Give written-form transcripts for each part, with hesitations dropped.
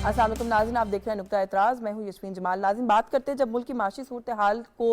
अस्सलाम वालेकुम नाज़रीन, आप देख रहे हैं नुक्ता एतराज़। मैं हूं यस्मीन जमाल। नाज़रीन, बात करते हैं जब मुल्क की माशी सूरत हाल को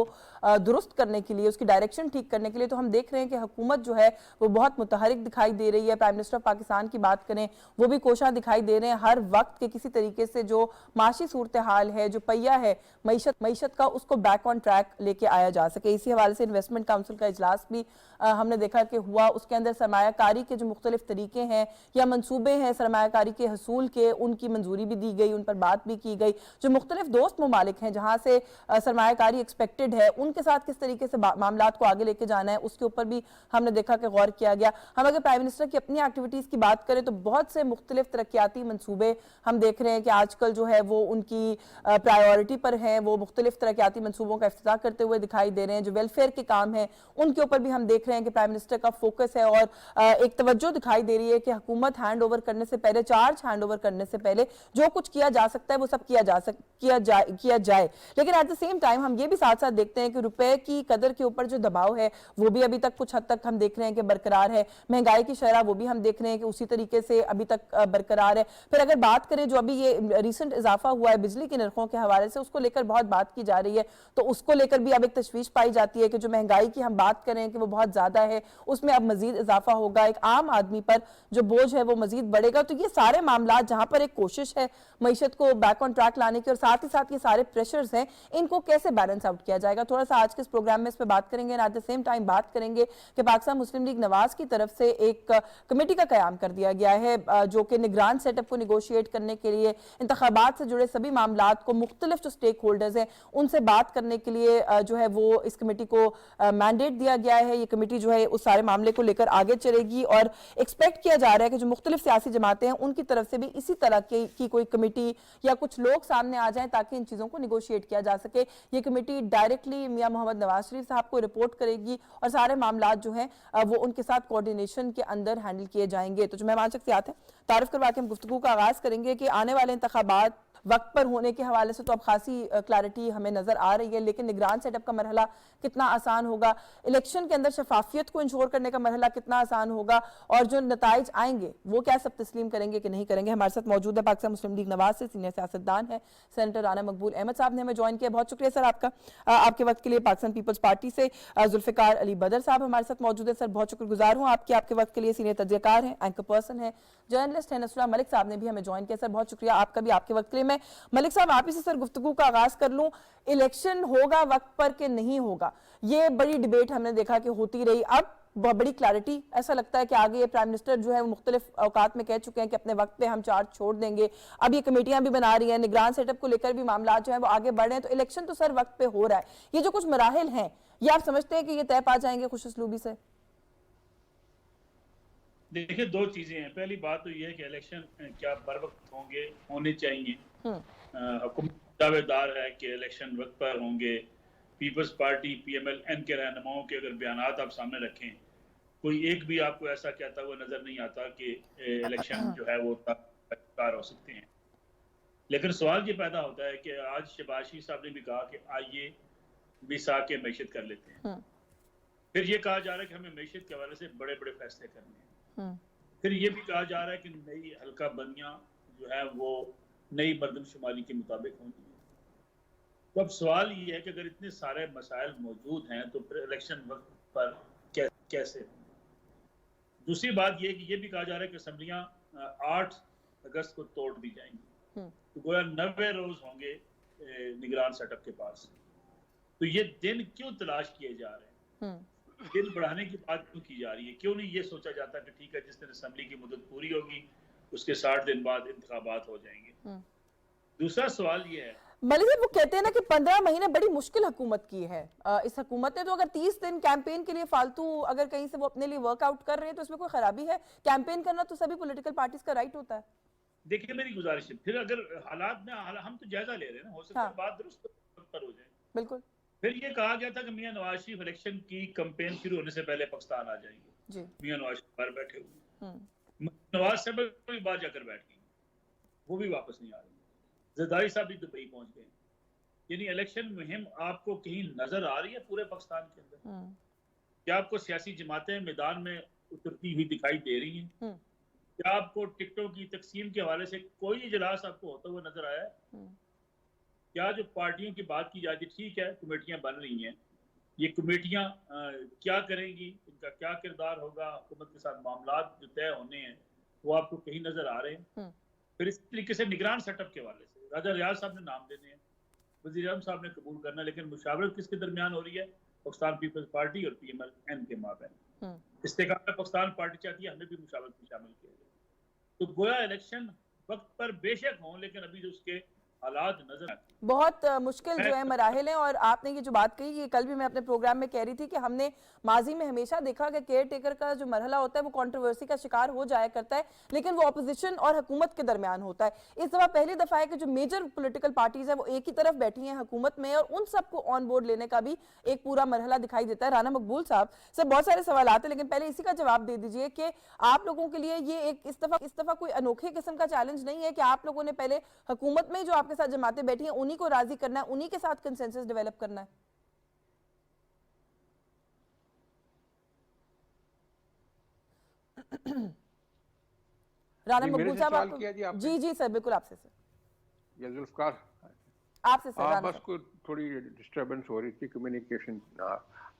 दुरुस्त करने के लिए, उसकी डायरेक्शन ठीक करने के लिए, तो हम देख रहे हैं कि हुकूमत जो है वो बहुत मुतहरिक दिखाई दे रही है। प्राइम मिनिस्टर ऑफ पाकिस्तान की बात करें, वो भी कोशा दिखाई दे रहे हैं हर वक्त के किसी तरीके से जो माशी सूरत हाल है, जो पहिया है मीशत का, उसको बैक ऑन ट्रैक लेके आया जा सके। इसी हवाले से इन्वेस्टमेंट काउंसिल का इजलास भी हमने देखा कि हुआ। उसके अंदर सरमायाकारी के जो मुख्तलिफ तरीके हैं या मनसूबे हैं सरमायाकारी के हसूल के, उनकी मंजूरी भी दी गई, उन पर बात भी की गई। जो मुख्तलिफ दोस्त ममालिक हैं जहाँ से सरमायाकारी एक्सपेक्टेड है, उनके साथ किस तरीके से मामला को आगे लेके जाना है, उसके ऊपर भी हमने देखा कि गौर किया गया। हम अगर प्राइम मिनिस्टर की अपनी एक्टिविटीज़ की बात करें तो बहुत से मुख्तलिफ तरक्याती मनसूबे हम देख रहे हैं कि आजकल जो है वो उनकी प्रायोरिटी पर हैं। वो मुख्तलिफ तरक्याती मनसूबों का इफ्तिताह करते हुए दिखाई दे रहे हैं। जो वेलफेयर के काम हैं उनके ऊपर भी हम देख रहे हैं कि प्राइम मिनिस्टर का फोकस है और एक तवज्जो दिखाई दे रही है कि हुकूमत हैंड ओवर करने से पहले, चार्ज हैंड ओवर करने से पहले जो कुछ किया जा सकता है वो सब किया जाए। लेकिन एट द सेम टाइम हम ये भी साथ साथ देखते हैं कि रुपए की कदर के ऊपर जो दबाव है वो भी अभी तक कुछ हद तक हम देख रहे हैं कि बरकरार है। महंगाई की शरह वो भी हम देख रहे हैं कि उसी तरीके से अभी तक बरकरार है। फिर अगर बात करें जो अभी ये रिसेंट इजाफा हुआ है बिजली के नरखों के हवाले से, उसको लेकर बहुत बात की जा रही है, तो उसको लेकर भी अब एक तशवीश पाई जाती है कि जो महंगाई की हम बात करें कि वो बहुत ज्यादा है, उसमें अब मजीद इजाफा होगा, एक आम आदमी पर जो बोझ है वो मजीद बढ़ेगा। तो ये सारे मामला जहां पर एक कोशिश है मईशत को बैक ऑन ट्रैक लाने की और साथ ही साथ ये सारे प्रेशर्स हैं, इनको कैसे बैलेंस आउट किया जाएगा, थोड़ा सा आज के इस प्रोग्राम में इस पर बात करेंगे। एट द सेम टाइम बात करेंगे कि पाकिस्तान मुस्लिम लीग नवाज की तरफ से एक कमेटी का कयाम कर दिया गया है जो कि निगरान सेटअप को निगोशिएट करने के लिए, इंतखाबात से जुड़े सभी मामला को मुख्तलिफ जो स्टेक होल्डर्स हैं उनसे बात करने के लिए जो है वो इस कमेटी को मैंडेट दिया गया है। ये कमेटी जो है उस सारे मामले को लेकर आगे चलेगी और एक्सपेक्ट किया जा रहा है कि जो मुख्तलिफ सियासी जमातें हैं उनकी तरफ से भी इसी तरह की कोई कमेटी या कुछ लोग सामने आ जाएं ताकि इन चीज़ों को निगोशिएट किया जा सके। ये कमेटी डायरेक्टली मियां मोहम्मद नवाज शरीफ साहब को रिपोर्ट करेगी और सारे मामला जो हैं वो उनके साथ कोऑर्डिनेशन के अंदर हैंडल किए जाएंगे। तो जो मेहमान शख्सियात हैं तारीफ करवा के हम गुफ्तगू का आगाज करेंगे कि आने वाले इंतखाबात वक्त पर होने के हवाले से तो अब खासी क्लैरिटी हमें नजर आ रही है, लेकिन निगरान सेटअप का मरहला कितना आसान होगा, इलेक्शन के अंदर शफाफियत को इंश्योर करने का मरहला कितना आसान होगा और जो नताइज आएंगे वो क्या सब तस्लीम करेंगे कि नहीं करेंगे। हमारे साथ मौजूद है पाकिस्तान मुस्लिम लीग नवाज से सीनियर सियासतदान है सेनेटर राना मकबूल अहमद साहब ने हमें ज्वाइन किया। बहुत शुक्रिया सर आपका आपके वक्त के लिए। पाकिस्तान पीपल्स पार्टी से जुल्फिकार अली बदर साहब हमारे साथ मौजूद है। सर बहुत शुक्रगुजार हूँ आपके वक्त के लिए। सीनियर तजज़ियाकार हैं, एंकर पर्सन है, जर्नलिस्ट है नसरुल्लाह मलिक साहब ने भी हमें ज्वाइन किया। सर बहुत शुक्रिया आपका भी आपके वक्त के लिए। मैं मलिक साहब आप ही से सर गुफ्तगू का आगाज कर लूं, इलेक्शन होगा वक्त पर कि नहीं होगा, ये बड़ी डिबेट हमने देखा कि होती रही। अब बहुत बड़ी क्लैरिटी, ऐसा लगता है कि आगे ये प्राइम मिनिस्टर जो है वो मुख्तलिफ औकात में कह चुके हैं कि अपने वक्त पे हम चार्ज छोड़ देंगे। अब ये कमेटियां भी बना रही हैं, निगरान सेटअप को लेकर भी मामला जो है वो आगे बढ़ रहे हैं। तो इलेक्शन तो सर वक्त पे हो रहा है, ये जो कुछ मराहिल हैं ये आप समझते हैं कि ये तय पा जाएंगे खुश उसलूबी से? देखिए, दो चीजें हैं। पहली बात तो यह है कि इलेक्शन क्या बर वक्त होंगे, होने चाहिए। हुकूमत दावेदार है कि इलेक्शन वक्त पर होंगे। पीपल्स पार्टी PMLN के रहनुमाओं के अगर बयान आप सामने रखें, कोई एक भी आपको ऐसा कहता हुआ नजर नहीं आता कि इलेक्शन जो है वो कार हो सकते हैं। लेकिन सवाल ये पैदा होता है कि आज शहबाज शरीफ साहब ने भी कहा कि आइए मिसा के मैशत कर लेते हैं। फिर ये कहा जा रहा है कि हमें मैशत के हवाले से बड़े बड़े फैसले करने हैं। फिर ये भी कहा जा रहा है कि नई हल्का बंदियां जो है वो नई मरदमशुमारी के मुताबिक होनी है। तो अब सवाल ये है कि अगर इतने सारे मसाइल मौजूद हैं तो फिर इलेक्शन वक्त पर कैसे होंगे। दूसरी बात ये कि ये भी कहा जा रहा है कि असम्बलियां 8 अगस्त को तोड़ दी जाएंगी, तो गोया 90 रोज होंगे निगरान सेटअप के पास। तो ये दिन क्यों तलाश किए जा रहे हैं, दिन बढ़ाने की बात क्यों की जा रही है? क्यों नहीं ये सोचा जाता कि ठीक है जिस दिन असेंबली की मुद्दत पूरी होगी उसके 60 दिन बाद इंतखाबात हो जाएंगे। दूसरा सवाल ये है, मलिक साहब वो कहते हैं ना कि 15 महीने बड़ी मुश्किल हुकूमत की है इस हुकूमत ने, तो अगर 30 दिन कैंपेन के लिए फालतू अगर कहीं से वो अपने लिए वर्कआउट कर रहे हैं तो इसमें कोई खराबी है? कैंपेन करना तो सभी पॉलिटिकल पार्टीज का राइट होता है। देखिए मेरी गुजारिश है, फिर अगर हालात में हम तो जायजा ले रहे हैं ना, हो सकता है बात दुरुस्त पर हो जाए। बिल्कुल। फिर ये कहा गया था कि मियां नवाज शरीफ इलेक्शन की कैंपेन शुरू होने से पहले पाकिस्तान आ जाएंगे। मियां नवाज शरीफ बाहर बैठे हुए, नवाज साहब भी बाहर जाकर बैठ गए, वो भी वापस नहीं आ रहे। जरदारी साहब भी दुबई पहुंच गए। यानी इलेक्शन मुहिम आपको कहीं नजर आ रही है पूरे पाकिस्तान के अंदर? क्या आपको सियासी जमातें मैदान में उतरती हुई दिखाई दे रही हैं? क्या आपको टिकटों की तकसीम के हवाले से कोई इजलास आपको होता हुआ नजर आया है? क्या जो पार्टियों की बात की जाती, ठीक है कमेटियां बन रही हैं, ये कमेटियां क्या करेंगी, इनका क्या किरदार होगा, हुकूमत के साथ मामला जो तय होने हैं वो आपको कहीं नजर आ रहे हैं? फिर इस तरीके से निगरान सेटअप के हवाले से राजा रियाज साहब ने नाम देने हैं, वज़ीर आज़म साहब ने कबूल करना, लेकिन मुशावरत किसके दरमियान हो रही है? पाकिस्तान पीपल्स पार्टी और PMLN के माबैन। इस्तेकाम में पाकिस्तान पार्टी चाहती है हमें भी मुशावरत में शामिल किया जाए। तो गोया इलेक्शन वक्त पर बेशक हों, लेकिन अभी जो उसके हालात नजर आते हैं बहुत मुश्किल जो है मराहिल हैं। और आपने ये जो बात कही, ये कल भी मैं अपने प्रोग्राम में कह रही थी कि हमने माजी में हमेशा देखा कि केयर टेकर का जो मरहला होता है वो कंट्रोवर्सी का शिकार हो जाया करता है, लेकिन वो ऑपोजिशन और हुकूमत के दरमियान होता है। इस दफा पहली दफा है कि जो मेजर पॉलिटिकल पार्टीज है वो एक ही तरफ बैठी हैं हुकूमत में, और उन सबको ऑन बोर्ड लेने का भी एक पूरा मरहला दिखाई देता है। राना मकबूल साहब से बहुत सारे सवाल आते हैं, लेकिन पहले इसी का जवाब दे दीजिए कि आप लोगों के लिए ये एक इस दफा कोई अनोखे किस्म का चैलेंज नहीं है कि आप लोगों ने पहले हुकूमत में जो आपके साथ जमातें बैठी हैं उन्हीं को राजी करना है, उन्हीं के साथ कंसेंसस डेवलप करना है? राना मकबूल साहब आप जी जी सर, बिल्कुल आपसे सर। जुल्फकार आपसे सर। राना बस को थोड़ी डिस्टर्बेंस हो रही थी कम्युनिकेशन।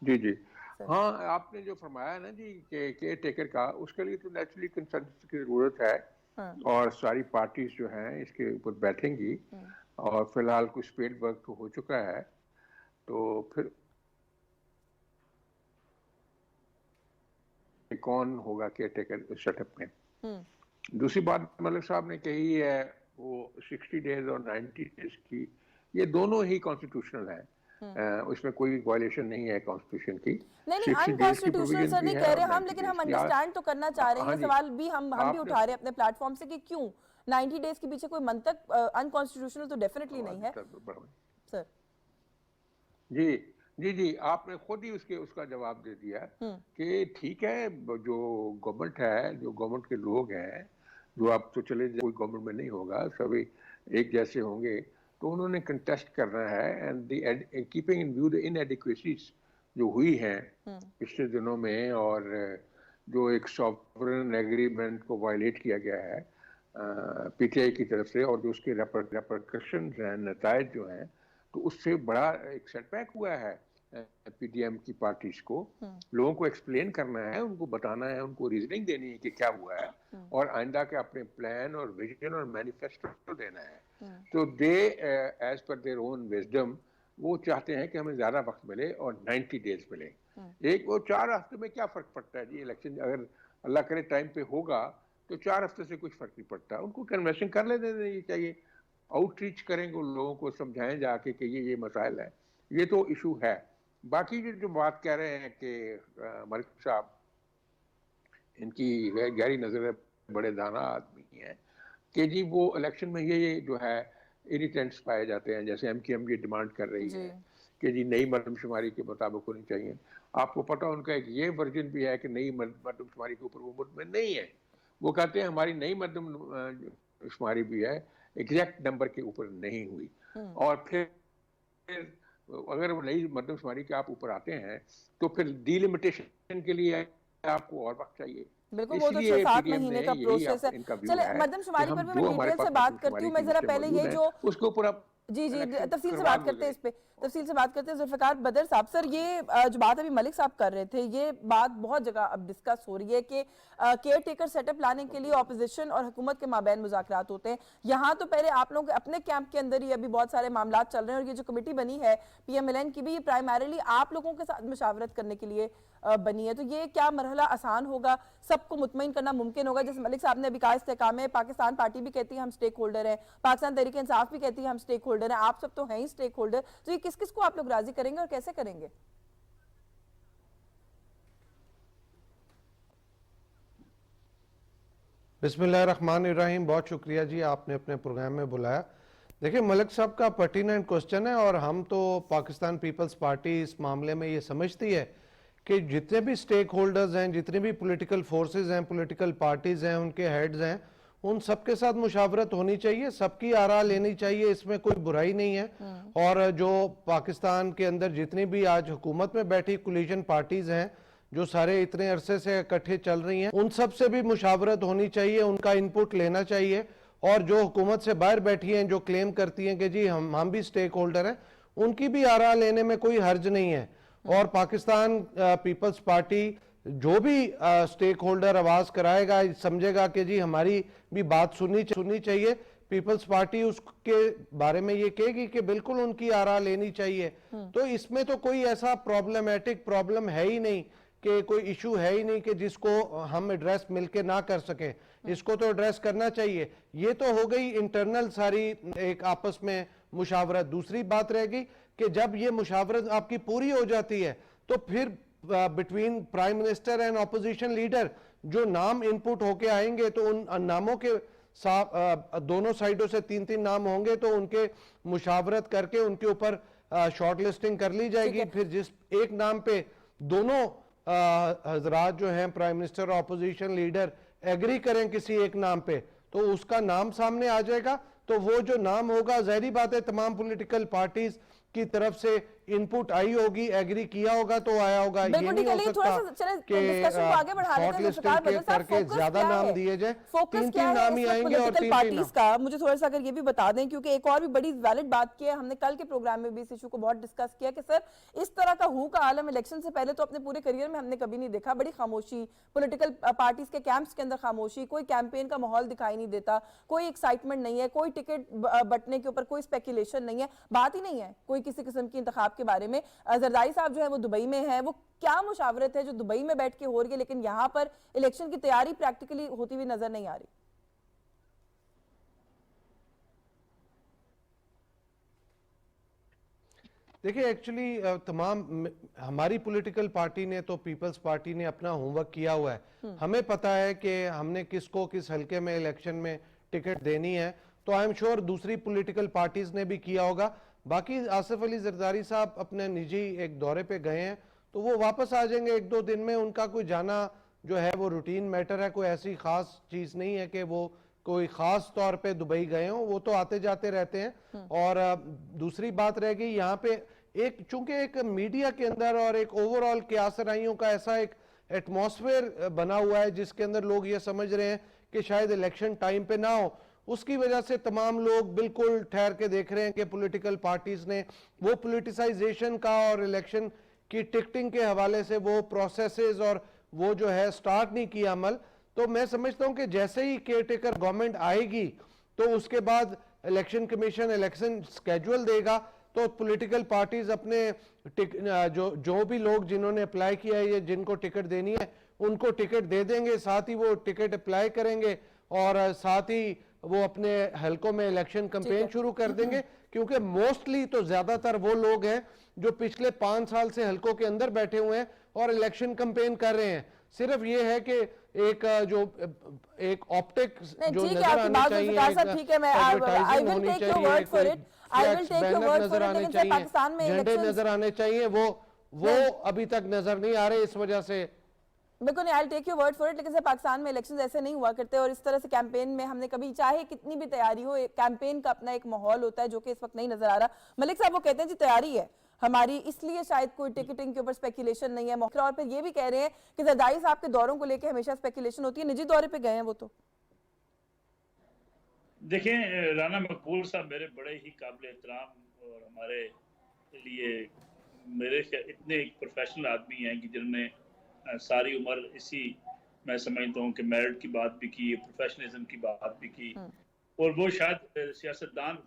जी जी हाँ, आपने जो फरमाया ना जी के केयर टेकर का, उसके लिए तो नेचुरली कंसेंसस की जरूरत है। और सारी पार्टीज जो हैं इसके ऊपर बैठेंगी, और फिलहाल कुछ स्पेड वर्क तो हो चुका है, तो फिर कौन होगा केयर टेकर सेटअप में। दूसरी बात मलिक साहब ने कही है वो 60 डेज और 90 डेज की, ये दोनों ही कॉन्स्टिट्यूशनल है। उसमें कोई वायलेशन नहीं है कॉन्स्टिट्यूशन की। नहीं अनकॉन्स्टिट्यूशनल सर नहीं कह रहे हम, लेकिन हम अंडरस्टैंड तो करना चाह रहे हैं। सवाल भी हम भी उठा रहे हैं अपने प्लेटफॉर्म से कि क्यों 90 डेज के पीछे कोई मंतक अनकॉन्स्टिट्यूशनल तो डेफिनेटली नहीं है सर। जी जी जी, आपने खुद ही उसका जवाब दे दिया कि ठीक है, जो गवर्नमेंट है, जो गवर्नमेंट के लोग हैं, जो आप तो चले कोई गवर्नमेंट में नहीं होगा, सभी एक जैसे होंगे, तो उन्होंने कंटेस्ट करना है। And keeping in view the inadequacies जो हुई हैं पिछले दिनों में, और जो एक सॉवरेन एग्रीमेंट को वायलेट किया गया है PTI की तरफ से, और जो उसके रेपरकशंस हैं, नतायज जो हैं, तो उससे बड़ा एक सेटबैक हुआ है PDM की पार्टीज को। लोगों को एक्सप्लेन करना है, उनको बताना है, उनको रीजनिंग देनी है कि क्या हुआ है, और आइंदा के अपने प्लान और विजन और मैनिफेस्टो देना है। तो they as per their own wisdom वो चाहते हैं कि हमें ज्यादा वक्त मिले और 90 डेज मिले। एक वो 4 हफ्ते में क्या फर्क पड़ता है जी, इलेक्शन अगर अल्लाह करे टाइम पे होगा तो 4 हफ्ते से कुछ फर्क नहीं पड़ता। उनको कन्वेंशन कर लेने चाहिए, आउटरीच करेंगे, उन लोगों को समझाएं जाके कि ये मसाइल है, ये तो इशू है। बाकी जो बात कह रहे हैं कि मलिक साहब, इनकी गहरी नजर है, बड़े दाना आदमी हैं, कि जी वो इलेक्शन में ये जो है इरिटेंट्स पाए जाते हैं, जैसे MKM की डिमांड कर रही है कि जी नई मरदमशुमारी के मुताबिक होनी चाहिए। आपको पता उनका एक ये वर्जन भी है कि नई मरदमशुमारी के ऊपर वो मुतमिन नहीं है। वो कहते हैं हमारी नई मरदमशुमारी भी है, एग्जैक्ट नंबर के ऊपर नहीं हुई। और फिर अगर वो नई मरदमशुमारी के आप ऊपर आते हैं तो फिर डिलिमिटेशन के लिए आपको और वक्त चाहिए। बिल्कुल, वो तो 6-7 महीने का प्रोसेस है। चले मरदमशुमारी पर भी मैं डिटेल से बात करती हूँ। मैं जरा पहले ये जो उसके ऊपर आप जी जी तफसील से बात करते हैं, इस पे तफसील से बात करते हैं। जुल्फिकार बदर साहब, सर ये जो बात अभी मलिक साहब कर रहे थे, ये बात बहुत जगह अब डिस्कस हो रही है कि केयर टेकर सेटअप लाने के लिए ऑपोजिशन और हुकूमत के माबैन मुज़ाकरात होते हैं। यहाँ तो पहले आप लोगों के अपने कैंप के अंदर ही अभी बहुत सारे मामला चल रहे हैं, और ये जो कमेटी बनी है PMLN की भी, ये प्राइमरीली आप लोगों के साथ मुशावरत करने के लिए बनी है। तो ये क्या मरहला आसान होगा, सबको मुतमईन करना मुमकिन होगा? जैसे मलिक साहब ने अभी कहा इस्तेकाम है, पाकिस्तान पार्टी भी कहती है हम स्टेक होल्डर हैं, पाकिस्तान तहरीक इंसाफ भी कहती है हम स्टेक होल्डर हैं, आप सब तो हैं ही स्टेक होल्डर। तो ये किस किस को आप लोग राजी करेंगे और कैसे करेंगे? बिस्मिल्लाहिर्रहमानिर्रहीम, बहुत शुक्रिया जी, आपने अपने प्रोग्राम में बुलाया। देखिए, मलिक साहब का पर्टिनेंट क्वेश्चन है, और हम तो पाकिस्तान पीपल्स पार्टी इस मामले में ये समझती है कि जितने भी स्टेक होल्डर्स हैं, जितने भी पॉलिटिकल फोर्सेस हैं, पॉलिटिकल पार्टीज हैं, उनके हेड्स हैं, उन सबके साथ मुशावरत होनी चाहिए, सबकी आरा लेनी चाहिए, इसमें कोई बुराई नहीं है। और जो पाकिस्तान के अंदर जितनी भी आज हुकूमत में बैठी कोलिशन पार्टीज हैं, जो सारे इतने अरसे से इकट्ठे चल रही हैं, उन सब से भी मुशावरत होनी चाहिए, उनका इनपुट लेना चाहिए। और जो हुकूमत से बाहर बैठी हैं, जो क्लेम करती हैं कि जी हम भी स्टेक होल्डर हैं, उनकी भी आरा लेने में कोई हर्ज नहीं है। और पाकिस्तान पीपल्स पार्टी जो भी स्टेक होल्डर आवाज कराएगा, समझेगा कि जी हमारी भी बात सुननी चाहिए, पीपल्स पार्टी उसके बारे में ये कहेगी कि बिल्कुल उनकी आरा लेनी चाहिए। तो इसमें तो कोई ऐसा प्रॉब्लमेटिक प्रॉब्लम है ही नहीं, कि कोई इशू है ही नहीं कि जिसको हम एड्रेस मिलके ना कर सकें। इसको तो एड्रेस करना चाहिए। ये तो हो गई इंटरनल सारी एक आपस में मुशावरत। दूसरी बात रहेगी कि जब ये मुशावरत आपकी पूरी हो जाती है तो फिर between prime minister and opposition leader जो नाम इनपुट होके आएंगे, तो उन नामों के दोनों साइडों से 3-3 नाम होंगे, तो उनके मुशावरत करके उनके ऊपर शॉर्ट लिस्टिंग कर ली जाएगी। फिर जिस एक नाम पे दोनों हजरात जो हैं, प्राइम मिनिस्टर और ऑपोजिशन लीडर, एग्री करें किसी एक नाम पे, तो उसका नाम सामने आ जाएगा। तो वो जो नाम होगा, जाहिर बात है तमाम पॉलिटिकल पार्टीज की तरफ से इनपुट आई होगी, एग्री किया होगा तो आया होगा। ये नहीं हो सकता कि शॉर्ट लिस्टिंग करके ज्यादा नाम दिए जाए, 3-3 नाम ही आएंगे और 3-3 नाम। का मुझे थोड़ा सा अगर ये भी बता दें, क्योंकि एक और भी बड़ी वैलिड बात की है, हमने कल के प्रोग्राम में भी इस इशू को बहुत डिस्कस किया कि सर इस तरह का हू का आलम इलेक्शन से पहले तो अपने पूरे करियर में हमने कभी नहीं देखा। बड़ी खामोशी, पॉलिटिकल पार्टीज के कैंप्स के अंदर खामोशी, कोई कैंपेन का माहौल दिखाई नहीं देता, कोई एक्साइटमेंट नहीं है, कोई टिकट बंटने के ऊपर कोई स्पेकुलेशन नहीं है, बात ही नहीं है कोई किसी किस्म की इंतखाब के बारे में। जरदारी साहब जो है वो दुबई में है, वो क्या मुशावरत है जो दुबई में बैठ के हो रही है, लेकिन यहाँ पर इलेक्शन की तैयारी प्रैक्टिकली होती हुई नजर नहीं आ रही। देखिए, एक्चुअली तमाम हमारी पॉलिटिकल पार्टी ने तो पीपल्स पार्टी ने अपना होमवर्क किया हुआ है। हमें पता है कि हमने किसको किस हलके में इलेक्शन में टिकट देनी है, तो आई एम श्योर दूसरी पॉलिटिकल पार्टीज ने भी किया होगा। बाकी आसिफ अली जरदारी साहब अपने निजी एक दौरे पे गए हैं, तो वो वापस आ जाएंगे 1-2 दिन में। उनका कोई जाना जो है वो रूटीन मैटर है, कोई ऐसी खास चीज नहीं है कि वो कोई खास तौर पे दुबई गए हों, वो तो आते जाते रहते हैं। और दूसरी बात रह गई यहाँ पे, एक चूंकि एक मीडिया के अंदर और एक ओवरऑल क्यासराइयों का ऐसा एक एटमॉस्फेयर बना हुआ है जिसके अंदर लोग ये समझ रहे हैं कि शायद इलेक्शन टाइम पे ना हो, उसकी वजह से तमाम लोग बिल्कुल ठहर के देख रहे हैं कि पॉलिटिकल पार्टीज ने वो पॉलिटिसाइजेशन का और इलेक्शन की टिकटिंग के हवाले से वो प्रोसेसेस और वो जो है स्टार्ट नहीं किया अमल। तो मैं समझता हूं कि जैसे ही केयरटेकर गवर्नमेंट आएगी तो उसके बाद इलेक्शन कमीशन इलेक्शन स्केड्यूल देगा, तो पॉलिटिकल पार्टीज अपने जो भी लोग जिन्होंने अप्लाई किया है, ये जिनको टिकट देनी है उनको टिकट दे देंगे, साथ ही वो टिकट अप्लाई करेंगे और साथ ही वो अपने हलकों में इलेक्शन कैंपेन शुरू कर देंगे। क्योंकि मोस्टली तो ज्यादातर वो लोग हैं जो पिछले 5 साल से हलकों के अंदर बैठे हुए हैं और इलेक्शन कैंपेन कर रहे हैं। सिर्फ ये है कि एक ऑप्टिक जो नजर आनी चाहिए, नजर आने चाहिए, झंडे नजर आने चाहिए, वो अभी तक नजर नहीं आ रहे। इस वजह से बिल्कुल नहीं, I take your word for it, लेकिन पाकिस्तान में इलेक्शंस ऐसे नहीं हुआ करते और इस तरह से कैंपेन में हमने कभी, चाहे कितनी भी तैयारी हो, कैंपेन का अपना एक माहौल होता है जो कि इस वक्त नहीं नजर आ रहा। मलिक साहब वो कहते हैं जी तैयारी है हमारी, इसलिए शायद कोई टिकटिंग के ऊपर स्पेकुलेशन नहीं है। और फिर ये भी कह रहे हैं कि जरदारी साहब के दौरों को लेकर हमेशा स्पेकुलेशन होती है, निजी दौरे पे गए हैं वो। तो देखें, राना मकबूल साहब मेरे बड़े ही काबिल एहतराम और हमारे लिए मेरे इतने एक प्रोफेशनल आदमी हैं कि जिन्होंने सारी उम्र इसी, मैं समझता हूँ कि मेरिट की बात भी की, प्रोफेशनलिज्म की बात भी की, और वो शायद सियासतदान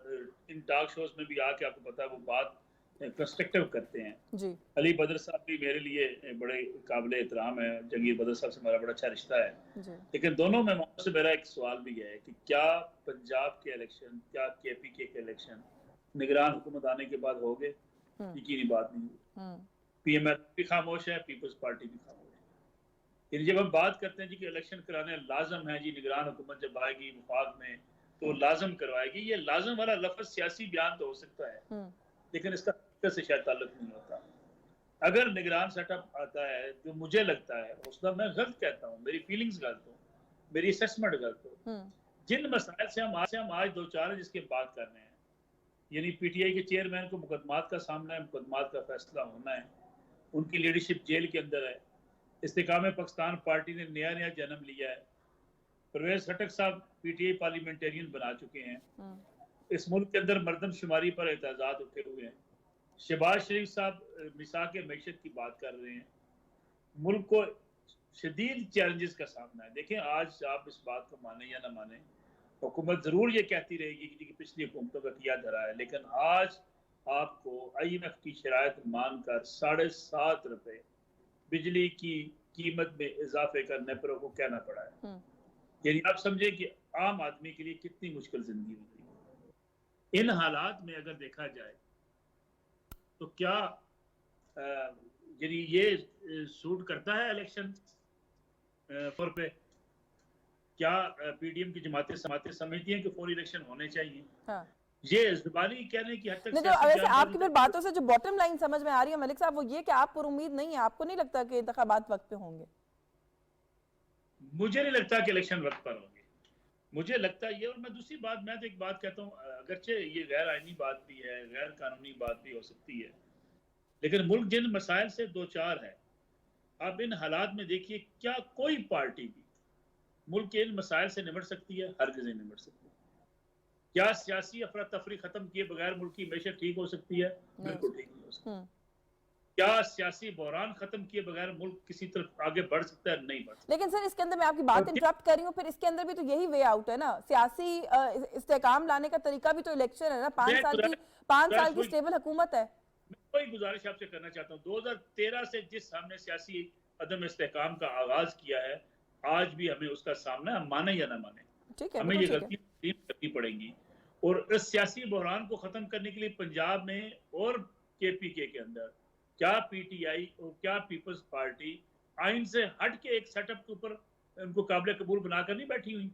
इन टॉक शोज में भी आके आपको पता है वो बात कंस्ट्रक्टिव करते हैं जी। अली बदर साहब भी मेरे लिए बड़े काबिल एहतराम है, जंगीर बदर साहब से मेरा बड़ा अच्छा रिश्ता है जी। लेकिन दोनों मेहमानों से मेरा एक सवाल भी है कि क्या पंजाब के इलेक्शन, क्या KPK के इलेक्शन निगरान हुकूमत आने के बाद हो गए? यकीनी बात नहीं। PML भी खामोश है, पीपल्स पार्टी भी खामोश है। जब हम बात करते हैं जी कि इलेक्शन कराने लाजम है जी, निगरान हुकूमत जब आएगी वफाक में तो लाजम करवाएगी, ये लाजम वाला लफ्ज सियासी बयान तो हो सकता है लेकिन इसका से शायद ताल्लुक नहीं होता। अगर निगरान सेटअप आता है जो मुझे लगता है उसका, मैं गलत कहता हूँ, मेरी फीलिंग्स गलत हो, मेरी असेसमेंट गलत हो, जिन मसाइल से हम आज 2-4 है जिसकी बात कर रहे हैं, यानी PTI के चेयरमैन को मुकदमात का सामना है, मुकदमात का फैसला होना है, उनकी लीडरशिप जेल के अंदर है, इस्तेकाम पाकिस्तान पार्टी ने नया नया जन्म लिया है। परवेज खटक साहब पीटीआई पार्लियामेंटेरियन बना चुके हैं। इस मुल्क के अंदर मर्दमशुमारी पर एतजाज उठे हुए हैं। शहबाज शरीफ साहब मिसाक मैशत की बात कर रहे हैं। मुल्क को शदीद चैलेंजेस का सामना है। देखें, आज आप इस बात को माने या ना माने, हुकूमत जरूर ये कहती रहेगी कि पिछली हुकूमतों का किया धरा है, लेकिन आज आपको IMF की शराइत मानकर 7.5 रुपए बिजली की कीमत में इजाफे करने पर वो कहना पड़ा है। यानी आप समझे कि आम आदमी के लिए कितनी मुश्किल जिंदगी होती है। इन हालात में अगर देखा जाए तो क्या यानी ये सूट करता है इलेक्शन पर पे? क्या PDM की जमातें समझती हैं कि फौरी इलेक्शन होने चाहिए? हाँ। ये जुबानी कहने की हद तक नहीं, तो वैसे आपकी फिर बातों से जो बॉटम लाइन समझ में आ रही है मलिक साहब, वो ये कि आप पर उम्मीद नहीं है, आपको नहीं लगता कि इंतखाबात वक्त पे होंगे? मुझे नहीं लगता कि इलेक्शन वक्त पर होंगे। मुझे लगता है ये, और मैं दूसरी बात, मैं तो एक बात कहता हूँ, अगरचे ये गैर आईनी बात भी है, गैर कानूनी बात भी हो सकती है, लेकिन मुल्क जिन मसाइल से दो चार है, अब इन हालात में देखिए क्या कोई पार्टी भी मुल्क के इन मसाइल से निपट सकती है? हरगिज़ नहीं निपट सकती। क्या सियासी अफरा तफरी खत्म किए बगैर मुल्क की मैशत ठीक हो सकती है? बिल्कुल ठीक नहीं हो सकती। क्या सियासी बहरान खत्म किए बगैर मुल्क किसी तरफ आगे बढ़ सकता है? नहीं बढ़ सकता। लेकिन सर इसके अंदर मैं आपकी बात इंटरप्ट कर रही हूँ, फिर इसके अंदर भी तो यही वे आउट है ना, सियासी इस्तेकाम लाने का तरीका भी तो इलेक्शन है ना। 5 साल की स्टेबल हुकूमत है। मैं कोई गुजारिश आपसे करना चाहता हूँ, 2013 से जिस हमने सियासी अदम इस्तेकाम का आगाज किया है, आज भी हमें उसका सामना, हम माने या ना माने, हमें ये गलती करनी पड़ेगी। और इस सियासी बहरान को खत्म करने के लिए पंजाब में और KPK के अंदर क्या PTI और क्या पीपल्स पार्टी आइन से हट के एक सेटअप के ऊपर उनको काबिल कबूल बनाकर नहीं बैठी हुई?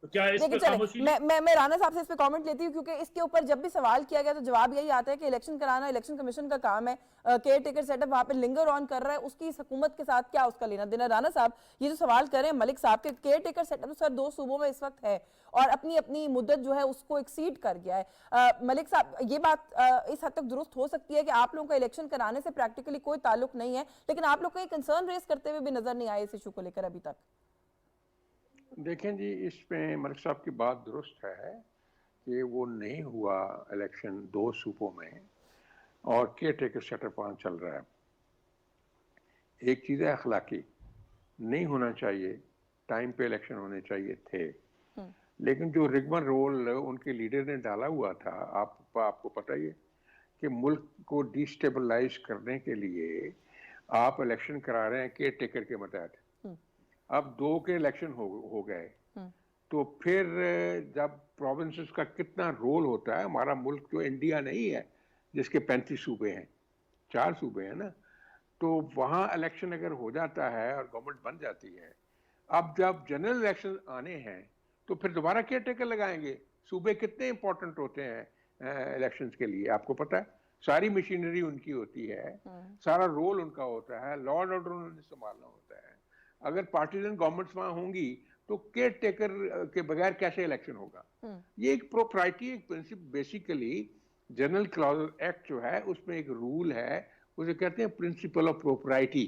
तो क्या इस पे खामोशी? मैं राना साहब से इस पे कमेंट लेती हूँ, क्योंकि इसके ऊपर जब भी सवाल किया गया तो जवाब यही आता है कि इलेक्शन कराना इलेक्शन कमीशन का काम है, केयर टेकर सेटअप वहां पे लिंगर ऑन कर रहा है, उसकी इस हुकूमत के साथ क्या उसका लेना देना। राना साहब ये जो सवाल कर रहे हैं मलिक साहब के, केयर टेकर सेटअप तो सर 2 सूबों में इस वक्त है और अपनी अपनी मुद्दत जो है उसको एक्सीड कर गया है। मलिक साहब ये बात इस हद तक दुरुस्त हो सकती है कि आप लोगों का इलेक्शन कराने से प्रैक्टिकली कोई ताल्लुक नहीं है, लेकिन आप लोग कहीं कंसर्न रेस करते हुए भी नजर नहीं आए इस इशू को लेकर अभी तक? देखें जी, इसमें मलिक साहब की बात दुरुस्त है कि वो नहीं हुआ इलेक्शन 2 सूबों में और केयर टेकर सेटअप वहाँ चल रहा है। एक चीज़ है अखलाकी, नहीं होना चाहिए, टाइम पे इलेक्शन होने चाहिए थे, लेकिन जो रिगमन रोल उनके लीडर ने डाला हुआ था, आपको पता ही है कि मुल्क को डिस्टेबलाइज करने के लिए आप इलेक्शन करा रहे हैं केयर टेकर के मतहत। अब 2 के इलेक्शन हो गए, तो फिर जब प्रोविंसेस का कितना रोल होता है, हमारा मुल्क जो इंडिया नहीं है जिसके 35 सूबे हैं, 4 सूबे हैं ना, तो वहाँ इलेक्शन अगर हो जाता है और गवर्नमेंट बन जाती है, अब जब जनरल इलेक्शन आने हैं तो फिर दोबारा केयर टेकर लगाएंगे। सूबे कितने इंपॉर्टेंट होते हैं इलेक्शंस के लिए, आपको पता है, सारी मशीनरी उनकी होती है, सारा रोल उनका होता है, लॉ एंड ऑर्डर उन्होंने संभालना होता है। अगर पार्टीजन गवर्नमेंट्स वहां होंगी तो केयर टेकर के बगैर कैसे इलेक्शन होगा? ये एक प्रोप्राइटी, एक principle, basically general clause act जो है उसमें एक रूल है, उसे कहते हैं प्रिंसिपल ऑफ प्रोप्राइटी।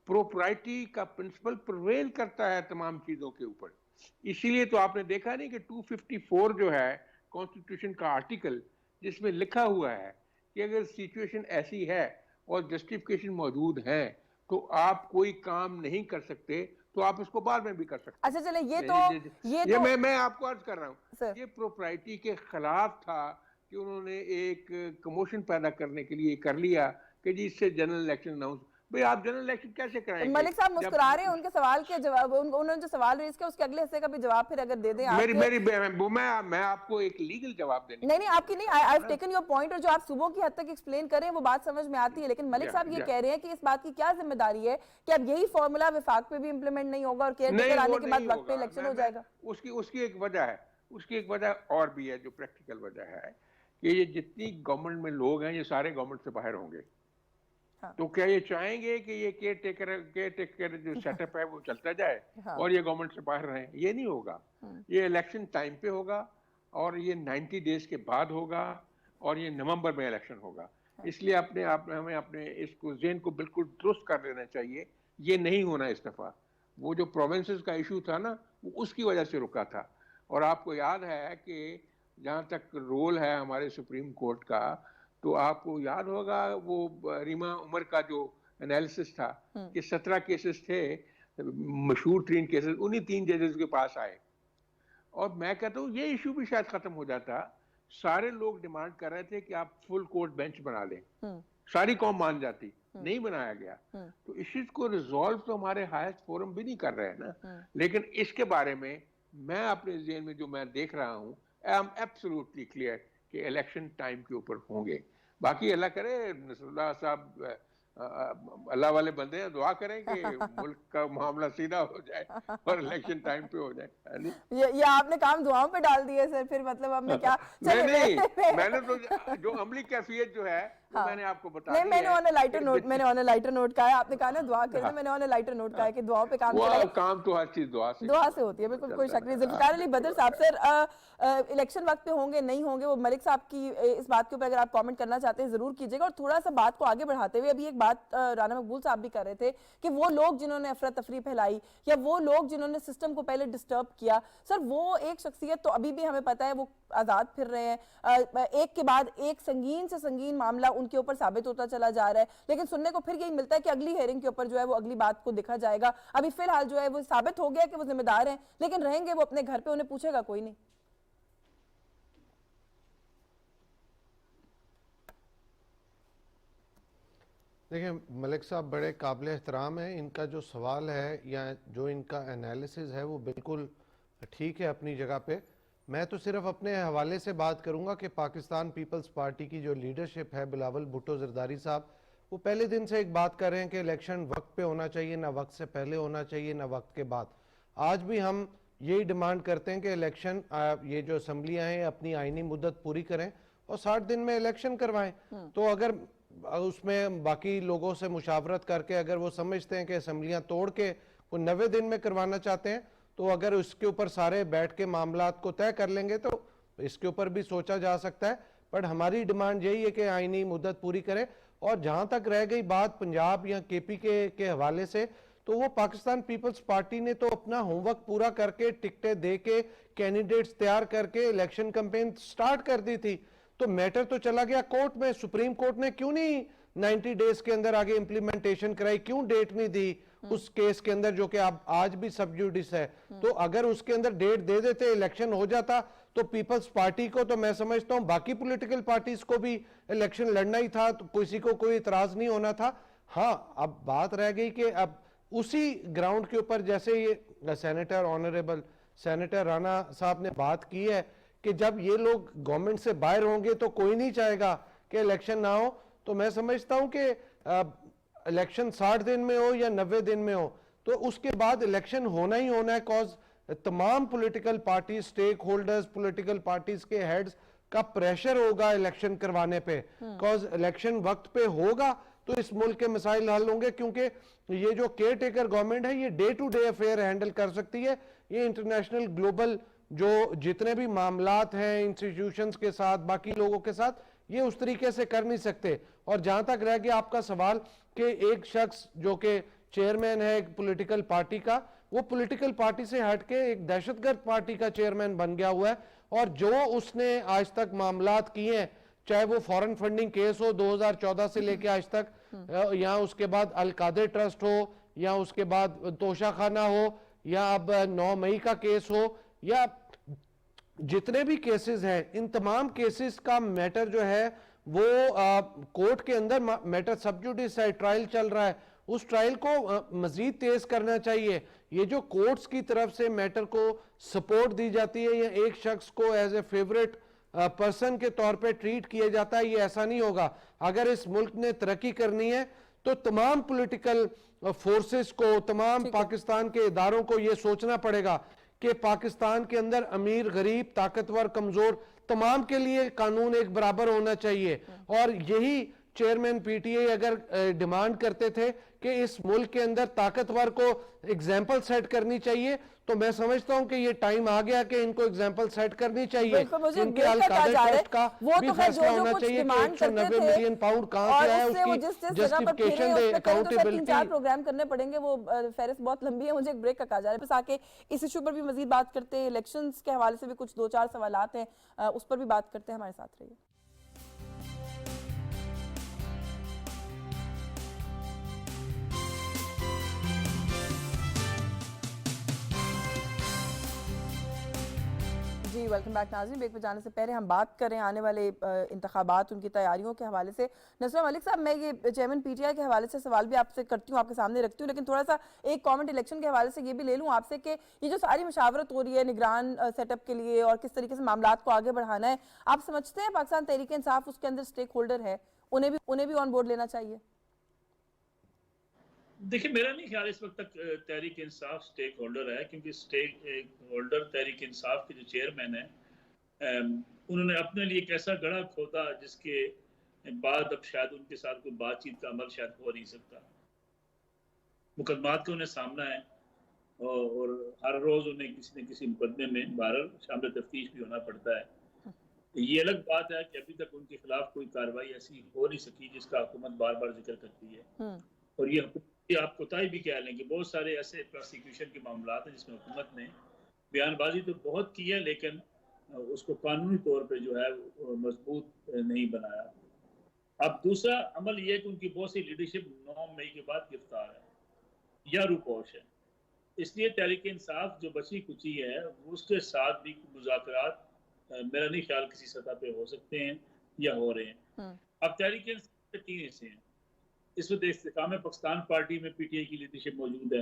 प्रोप्राइटी का प्रिंसिपल प्रिवेल करता है तमाम चीजों के ऊपर। इसीलिए तो आपने देखा नहीं कि 254 जो है कॉन्स्टिट्यूशन का आर्टिकल, जिसमें लिखा हुआ है कि अगर सिचुएशन ऐसी है और जस्टिफिकेशन मौजूद है तो आप कोई काम नहीं कर सकते, तो आप इसको बाद में भी कर सकते। अच्छा चले, ये तो मैं आपको अर्ज कर रहा हूँ, ये प्रोप्राइटी के खिलाफ था कि उन्होंने एक कमोशन पैदा करने के लिए कर लिया कि जी इससे जनरल इलेक्शन अनाउंस। भाई आप जनरल इलेक्शन कैसे कराएंगे? मलिक साहब मुस्कुरा रहे हैं, उनके सवाल के जवाब, उन्होंने जो सवाल रेज किया उसके अगले हिस्से का भी जवाब फिर अगर दे दें मैं आपको एक लीगल जवाब देने नहीं आपकी नहीं, I have taken your point, और जो आप सुबह की हद तक एक्सप्लेन कर रहे हैं वो बात समझ में आती है, लेकिन मलिक साहब ये कह रहे हैं कि इस बात की क्या जिम्मेदारी है कि अब यही फॉर्मूला विफाक पे भी इंप्लीमेंट नहीं होगा और केयर टेकर आने के बाद वक्त पे इलेक्शन हो जाएगा? उसकी एक वजह है, उसकी एक वजह और भी है जो प्रैक्टिकल वजह है कि ये जितनी गवर्नमेंट में लोग हैं ये सारे गवर्नमेंट से बाहर होंगे। तो क्या ये चाहेंगे कि ये केयर टेकर जो सेटअप है वो चलता जाए और ये गवर्नमेंट से बाहर रहे? ये नहीं होगा। ये इलेक्शन टाइम पे होगा और ये 90 डेज के बाद होगा और ये नवंबर में इलेक्शन होगा। इसलिए हमें अपने इसको ज़हन को बिल्कुल दुरुस्त कर लेना चाहिए। ये नहीं होना इस दफा। वो जो प्रोविंसेस का इशू था ना, वो उसकी वजह से रुका था। और आपको याद है कि जहाँ तक रोल है हमारे सुप्रीम कोर्ट का, तो आपको याद होगा वो रीमा उमर का जो एनालिसिस था कि 17 केसेस थे, मशहूर 3 केसेस उन्हीं 3 जजेस के पास आए। और मैं कहता हूँ ये इशू भी शायद खत्म हो जाता। सारे लोग डिमांड कर रहे थे कि आप फुल कोर्ट बेंच बना लें, सारी कौम मान जाती, नहीं बनाया गया। तो इश्यूज को रिजॉल्व तो हमारे हाईएस्ट फोरम भी नहीं कर रहे हैं ना। लेकिन इसके बारे में मैं अपने ज़हन में जो मैं देख रहा हूँ, आई एम एब्सोल्युटली क्लियर कि इलेक्शन टाइम के ऊपर होंगे। बाकी अल्लाह करे, नसरुल्लाह साहब अल्लाह वाले बंदे हैं, दुआ करें कि मुल्क का मामला सीधा हो जाए और इलेक्शन टाइम पे हो जाए, है नहीं? ये आपने काम दुआओं पे डाल दिया सर, फिर मतलब अब मैं क्या नहीं, मैंने तो जो अमली कैफियत जो है वो मैंने आपको बता दी है। मैंने ऑन अ लाइटर नोट कहा है, आपने कहा ना दुआ करें, तो मैंने ऑन अ लाइटर नोट कहा है कि दुआओं पे काम चलेगा। काम तो हर चीज दुआ से होती है, बिल्कुल कोई शक नहीं। जुल्फिकार अली बदर साहब, सर इलेक्शन वक्त पे होंगे नहीं होंगे, वो मलिक साहब की इस बात के ऊपर अगर आप कमेंट करना चाहते हैं जरूर कीजिएगा। और थोड़ा सा बात को आगे बढ़ाते हुए अभी एक बात राना मकबूल साहब भी कर रहे थे कि वो लोग जिन्होंने अफरा तफरी फैलाई या वो लोग जिन्होंने सिस्टम को पहले डिस्टर्ब किया, सर वो एक शख्सियत तो अभी भी हमें पता है वो आजाद फिर रहे हैं, एक के बाद एक संगीन से संगीन मामला उनके ऊपर साबित होता चला जा रहा है। लेकिन सुनने को फिर यही मिलता है कि अगली हेयरिंग के ऊपर जो है वो अगली बात को देखा जाएगा। अभी फिलहाल जो है वो साबित हो गया कि वो जिम्मेदार हैं, लेकिन रहेंगे वो अपने घर पे, उन्हें पूछेगा कोई नहीं। देखिए मलिक साहब बड़े काबिल एहतराम है, इनका जो सवाल है या जो इनका एनालिसिस है वो बिल्कुल ठीक है अपनी जगह पे। मैं तो सिर्फ अपने हवाले से बात करूंगा कि पाकिस्तान पीपल्स पार्टी की जो लीडरशिप है, बिलावल भुट्टो जरदारी साहब, वो पहले दिन से एक बात कर रहे हैं कि इलेक्शन वक्त पे होना चाहिए, ना वक्त से पहले होना चाहिए ना वक्त के बाद। आज भी हम यही डिमांड करते हैं कि इलेक्शन, ये जो असम्बलियाँ हैं अपनी आइनी मुद्दत पूरी करें और 60 दिन में इलेक्शन करवाएं। तो अगर उसमें बाकी लोगों से मुशावरत करके अगर वो समझते हैं कि असम्बलियाँ तोड़ के वो 90 दिन में करवाना चाहते हैं, तो अगर उसके ऊपर सारे बैठ के मामलात को तय कर लेंगे तो इसके ऊपर भी सोचा जा सकता है। बट हमारी डिमांड यही है कि आईनी मुद्दत पूरी करें। और जहां तक रह गई बात पंजाब या केपी के हवाले से, तो वो पाकिस्तान पीपल्स पार्टी ने तो अपना होमवर्क पूरा करके टिकटें दे के कैंडिडेट्स तैयार करके इलेक्शन कैंपेन स्टार्ट कर दी थी। तो मैटर तो चला गया कोर्ट में, सुप्रीम कोर्ट ने क्यों नहीं 90 डेज के अंदर आगे इंप्लीमेंटेशन कराई, क्यों डेट नहीं दी उस केस के अंदर जो कि आप आज भी सब जुडिस है। तो अगर उसके अंदर डेट दे देते, इलेक्शन हो जाता, तो पीपल्स पार्टी को, तो मैं समझता हूं बाकी पॉलिटिकल पार्टीज को भी इलेक्शन लड़ना ही था, तो किसी को कोई इतराज नहीं होना था। हाँ, अब बात रह गई कि अब उसी ग्राउंड के ऊपर जैसे ये सेनेटर ऑनरेबल सेनेटर राणा साहब ने बात की है कि जब ये लोग गवर्नमेंट से बाहर होंगे तो कोई नहीं चाहेगा कि इलेक्शन ना हो। तो मैं समझता हूं कि इलेक्शन 60 दिन में हो या 90 दिन में हो, तो उसके बाद इलेक्शन होना ही होना है। कॉज तमाम political party, stakeholders, political parties के हेड्स का प्रेशर होगा इलेक्शन करवाने पे। कॉज इलेक्शन वक्त पे होगा तो इस मुल्क के मसाइल हल होंगे, क्योंकि ये जो केयर टेकर गवर्नमेंट है ये day to day affair handle कर सकती है। ये इंटरनेशनल ग्लोबल जो जितने भी मामलात हैं इंस्टीट्यूशंस के साथ, बाकी लोगों के साथ, ये उस तरीके से कर नहीं सकते। और जहां तक रह गया आपका सवाल कि एक शख्स जो कि चेयरमैन है एक पॉलिटिकल पार्टी का, वो पॉलिटिकल पार्टी से हटके एक दहशतगर्द पार्टी का चेयरमैन बन गया हुआ है। और जो उसने आज तक मामलात किए हैं, चाहे वो फॉरेन फंडिंग केस हो 2014 से लेके आज तक, या उसके बाद अलकादे ट्रस्ट हो, या उसके बाद तोशा खाना हो, या अब 9 मई का केस हो, या जितने भी केसेस हैं, इन तमाम केसेस का मैटर जो है वो कोर्ट के अंदर मैटर सब जुडिस है, ट्रायल चल रहा है। उस ट्रायल को मजीद तेज करना चाहिए। ये जो कोर्ट्स की तरफ से मैटर को सपोर्ट दी जाती है या एक शख्स को एज ए फेवरेट पर्सन के तौर पे ट्रीट किया जाता है, ये ऐसा नहीं होगा। अगर इस मुल्क ने तरक्की करनी है तो तमाम पॉलिटिकल फोर्सेस को, तमाम पाकिस्तान के इदारों को ये सोचना पड़ेगा कि पाकिस्तान के अंदर अमीर, गरीब, ताकतवर, कमजोर, तमाम के लिए कानून एक बराबर होना चाहिए। और यही चेयरमैन पीटीआई अगर डिमांड करते थे कि इस मुल्क के अंदर ताकतवर को एग्जाम्पल सेट करनी चाहिए, तो मैं समझता हूं कि ये टाइम आ गया कि इनको एग्जाम्पल सेट करनी चाहिए। बिल्कुल, मुझे इनके ब्रेक का कहा अल-कायदा जा रहा है, ट्रस्ट का वो भी तो खैर फैसला जो होना कुछ चाहिए कि डिमांड करते 190 थे मिलियन पाउंड कहां से और आया, उससे वो उसकी जिस जिस जगह पर फिरे जस्टिफिकेशन उस दे, पे करें तो शायद 3-4 अकाउंटेबिलिटी। प्रोग्राम करने पड़ेंगे, वो फहरिस्त बहुत लंबी है। मुझे एक ब्रेक का कहा जा रहा है, बस आके इस इशू पर भी मजीद बात करते हैं। इलेक्शंस के हवाले से भी कुछ 2-4 सवालात हैं, उस पर भी बात करते हैं। हमारे साथ रहिए। जी वेलकम बैक नाज़रीन। ब्रेक पे जाने से पहले हम बात करें आने वाले इंतखाबात, उनकी तैयारियों के हवाले से। नसरा मलिक साहब, मैं ये चेयरमैन पीटीआई के हवाले से सवाल भी आपसे करती हूँ, आपके सामने रखती हूँ, लेकिन थोड़ा सा एक कमेंट इलेक्शन के हवाले से ये भी ले लूँ आपसे कि ये जो सारी मशावरत हो रही है निगरान सेटअप के लिए और किस तरीके से मामला को आगे बढ़ाना है, आप समझते हैं पाकिस्तान तहरीक इंसाफ उसके अंदर स्टेक होल्डर है, उन्हें भी ऑन बोर्ड लेना चाहिए? देखिए, मेरा नहीं ख्याल इस वक्त तक तहरीक इंसाफ स्टेक होल्डर है, क्योंकि स्टेक होल्डर तहरीक इंसाफ के जो चेयरमैन है, उन्होंने अपने लिए एक ऐसा गढ़ा खोदा जिसके बाद अब शायद उनके साथ कोई बातचीत का अमल शायद हो नहीं सकता। मुकदमात का उन्हें सामना है और हर रोज उन्हें किसी न किसी मुकदमे में बहरहाल शामिल तफ्तीश भी होना पड़ता है। ये अलग बात है कि अभी तक उनके खिलाफ कोई कार्रवाई ऐसी हो नहीं सकी जिसका हुकूमत बार बार जिक्र करती है। और ये आप कोताही भी कह लें कि बहुत सारे ऐसे प्रोसिक्यूशन के मामला हैं जिसमें हुकूमत ने बयानबाजी तो बहुत की है, लेकिन उसको कानूनी तौर पे जो है मजबूत नहीं बनाया। अब दूसरा अमल ये है कि उनकी बहुत सी लीडरशिप 9 मई के बाद गिरफ्तार है या रुपोश है, इसलिए तहरीक इंसाफ जो बची कुची है उसके साथ भी मुज़ाकरात मेरा नहीं ख्याल किसी सतह पे हो सकते हैं या हो रहे हैं। अब तहरीक इंसाफ के 3 हिस्से हैं। इस वक्त इस्तेकाम पाकिस्तान पार्टी में पीटीआई की लीडरशिप मौजूद है।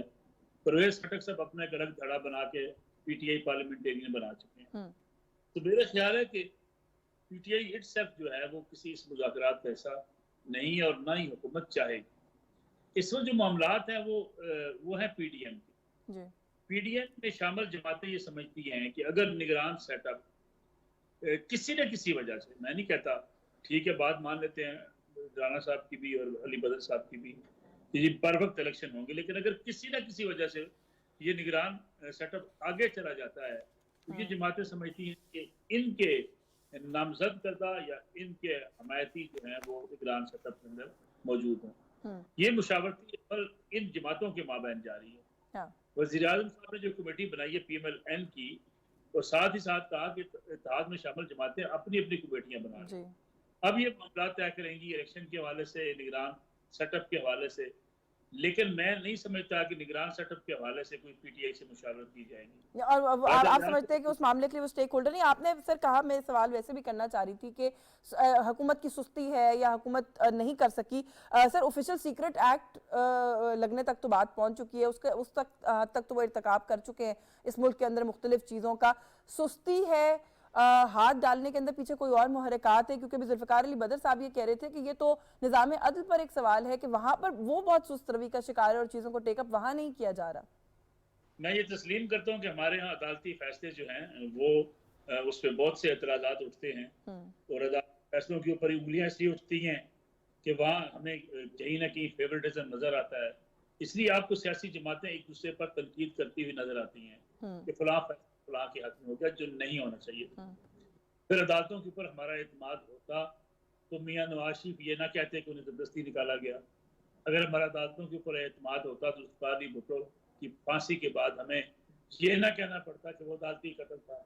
परवेज खटक साहब अपना एक अलग धड़ा बना के पीटीआई पार्लियामेंटेरियन बना चुके हैं। तो मेरा ख्याल है कि पीटीआई इटसेल्फ जो है वो किसी इस मुज़ाकरात का हिस्सा नहीं है और ना ही हुकूमत चाहेगी। इस वक्त जो मामलात हैं वो है पीडीएम के। पीडीएम में शामिल जमातें ये समझती हैं कि अगर निगरान सेटअप किसी न किसी वजह से, मैं नहीं कहता ठीक है बात मान लेते हैं राना साहब की भी और अली बदर साहब की भी कि बर वक्त इलेक्शन होंगे, लेकिन अगर किसी न किसी वजह से ये निगरान सेटअप आगे चला जाता है तो ये जमातें समझती हैं कि इनके नामजद करदा या इनके हमायती जो हैं वो निगरान सेटअप के अंदर मौजूद हों। ये मुशावरती अमल इन जमातों के माबैन जारी है। वज़ीर आज़म साहब ने जो कमेटी बनाई है PMLN की, और साथ ही साथ कहा कि इत्तेहाद में शामिल जमातें अपनी अपनी कमेटियां बना रही हैं। अब ये मामला तय करेंगी इलेक्शन के हवाले से, निगरान सेटअप के हवाले से, लेकिन मैं नहीं समझता कि निगरान सेटअप के हवाले से कोई पीटीआई से मुशावरत की जाएगी। और आप समझते हैं कि उस मामले के लिए वो स्टेक होल्डर नहीं? आपने सर कहा, मैं सवाल वैसे भी करना चाह रही थी कि हुकूमत की सुस्ती है या हुकूमत नहीं कर सकी। सर ऑफिशियल सीक्रेट एक्ट लगने तक तो बात पहुंच चुकी है, उस तक तो वो इर्तिकाब कर चुके हैं इस मुल्क के अंदर मुख्तलिफ चीज़ों का। सुस्ती है, हाथ डालने के अंदर पीछे कोई और मुहरकात है? क्योंकि जुल्फ़िकार अली बदर साहब ये कह रहे थे कि ये तो निज़ाम अदल पर एक सवाल है कि वहां पर वो बहुत सुस्त रवि का शिकार है और चीज़ों को टेकअप वहां नहीं किया जा रहा। मैं ये तस्लीम करता हूँ कि हमारे यहाँ अदालती फैसले जो हैं वो उस पर बहुत से एतराज़ात उठते हैं और अदालती फैसलों के ऊपर उंगलियां इसलिए उठती हैं कि वहाँ हमें कहीं ना कहीं फेवरेटिज्म नजर आता है। इसलिए आपको सियासी जमातें एक दूसरे पर तनकीद करती हुई नजर आती हैं कि फलां के हक में हो गया जो नहीं होना चाहिए। फिर अदालतों के ऊपर हमारा एतमाद होता तो मियां नवाज शरीफ ये ना कहते कि उन्हें जबरदस्ती निकाला गया। अगर हमारा अदालतों के ऊपर एतमाद होता तो जुल्फ़िकार अली भुट्टो की फांसी के बाद हमें ये ना कहना पड़ता कि वो अदालती कत्ल था।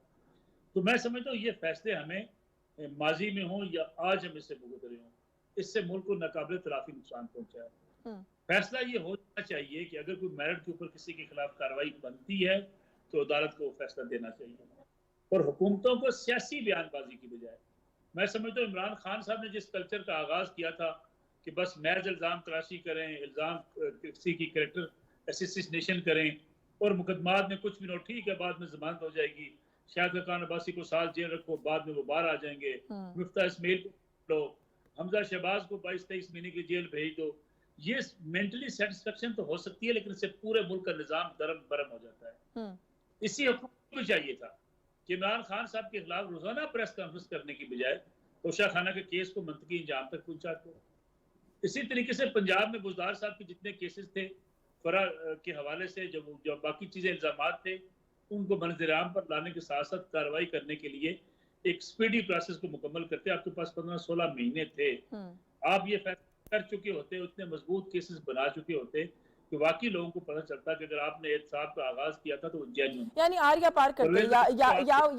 तो मैं समझता हूँ ये फैसले हमें माजी में हों या आज हम इससे भुगत रहे हों, इससे मुल्क को नाकाबिल तलाफी नुकसान पहुंचा है। फैसला ये होना चाहिए कि अगर कोई मेरिट के ऊपर किसी के खिलाफ कार्रवाई बनती है तो अदालत को फैसला देना चाहिए और हुकूमतों को सियासी बयानबाजी की बजाय। मैं समझता हूँ इमरान खान साहब ने जिस कल्चर का आगाज किया था कि बस महज इल्ज़ाम तराशी करें, इल्ज़ाम किसी की कैरेक्टर एसिसिनेशन करें और मुकदमात में कुछ भी नो ठीक है बाद में जमानत हो जाएगी, शाहिद खान अब्बासी को साल जेल रखो बाद में वो बाहर आ जाएंगे, मुफ्ता इस्माइल को लो, हमजा शहबाज को 22-23 महीने की जेल भेज दो। ये मेंटली सेटिस्फेक्शन तो हो सकती है लेकिन इससे पूरे मुल्क का निजाम दरम बरम हो जाता है। इसी हुकूमत को चाहिए था कि इमरान खान साहब के खिलाफ रोजाना प्रेस कॉन्फ्रेंस करने की बजाय तोशा खाना के केस को मंतकी इंजाम तक पहुंचाते इसी तरीके से पंजाब में बुजदार साहब के जितने केसेस थे फरा के हवाले से, जब बाकी चीजें इल्जाम थे, उनको मंजराम पर लाने के साथ साथ कार्रवाई करने के लिए एक स्पीडी प्रोसेस को मुकम्मल करते आपके पास 15-16 महीने थे। आप ये फैसला कर चुके होते, उतने मजबूत केसेस बना चुके होते कि वाकई लोगों को पता चलता कि अगर आपने एहतसाब का आगाज किया था तो वो जेन्युइन, यानी आर या पार करते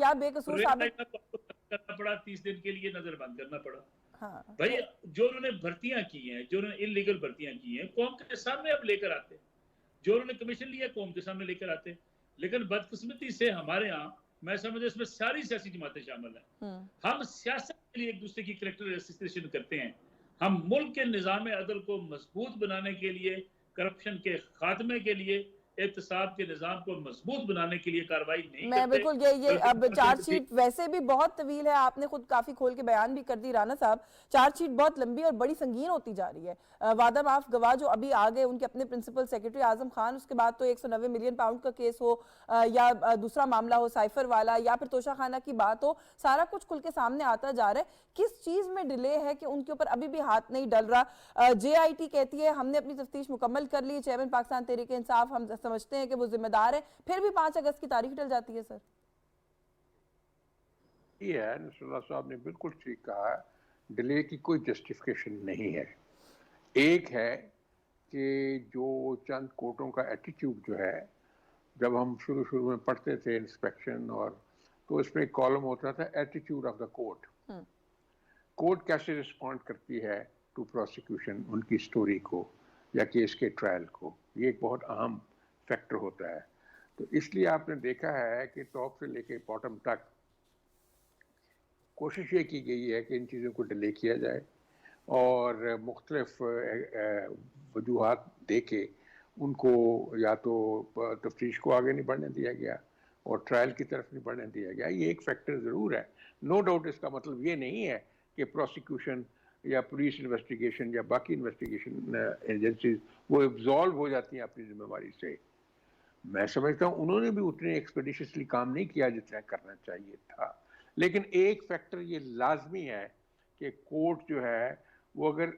या बेकसूर साबित करना पड़ा, 30 दिन के लिए नजर बंद करना पड़ा। हाँ, भाई जो उन्होंने भर्तियां की हैं, जो उन्होंने इलीगल भर्तियां की हैं, कौम के सामने अब लेकर आते, जो उन्होंने कमीशन लिया कौम के सामने लेकर आते। लेकिन बदकिस्मती से हमारे यहाँ, मैं समझ इसमें सारी सियासी जमातें शामिल हैं, हम सियासत के लिए एक दूसरे की कैरेक्टर एसोसिएशन करते हैं। हम मुल्क के निज़ाम अदल को मजबूत बनाने के लिए, करप्शन के खात्मे के लिए, एहतसाब के निजाम को मजबूत बनाने के लिए कार्रवाई नहीं मैं करते। बिल्कुल ये अब चार्जशीट वैसे भी बहुत तवील है, आपने खुद काफी खोल के बयान भी कर दी राना साहब। चार्जशीट बहुत लंबी और बड़ी संगीन होती जा रही है। वादा माफ गवाह जो अभी आ गए उनके अपने प्रिंसिपल सेक्रेटरी आजम खान, उसके बाद तो 190 मिलियन पाउंड का केस हो या दूसरा मामला हो साइफर वाला, या फिर तोशा खाना की बात हो, सारा कुछ खुल के सामने आता जा रहा है। किस चीज में डिले है कि उनके ऊपर अभी भी हाथ नहीं डल रहा? JIT कहती है हमने अपनी तफ्तीश मुकम्मल कर ली, चेयरमैन पाकिस्तान तहरीक इंसाफ हम समझते हैं कि वो जिम्मेदार है, फिर भी 5 अगस्त की तारीख टल जाती है। सर ये है, नसरुल्लाह साहब ने बिल्कुल ठीक कहा, डिले की कोई जस्टिफिकेशन नहीं है। एक है कि जो चंद कोर्टों का एटीट्यूड जो है, जब हम शुरू में पढ़ते थे इंस्पेक्शन और, तो इसमें एक कॉलम होता था attitude of the court. Court कैसे रिस्पॉन्ड करती है टू प्रोसिक्यूशन, उनकी स्टोरी को या केस के ट्रायल को, ये एक बहुत अहम फैक्टर होता है। तो इसलिए आपने देखा है कि टॉप से लेके बॉटम तक कोशिश ये की गई है कि इन चीज़ों को डिले किया जाए और मुख्तलिफ वजूहात दे के उनको या तो तफ्तीश को आगे नहीं बढ़ने दिया गया और ट्रायल की तरफ नहीं बढ़ने दिया गया। ये एक फैक्टर ज़रूर है, नो डाउट। इसका मतलब ये नहीं है कि प्रोसिक्यूशन या पुलिस इन्वेस्टिगेशन या बाकी इन्वेस्टिगेशन एजेंसीज वो एब्जॉल्व हो जाती हैं अपनी जिम्मेवारी से। मैं समझता हूँ उन्होंने भी उतने एक्सपेडिशियसली काम नहीं किया जितना करना चाहिए था। लेकिन एक फैक्टर ये लाजमी है कि कोर्ट जो है वो अगर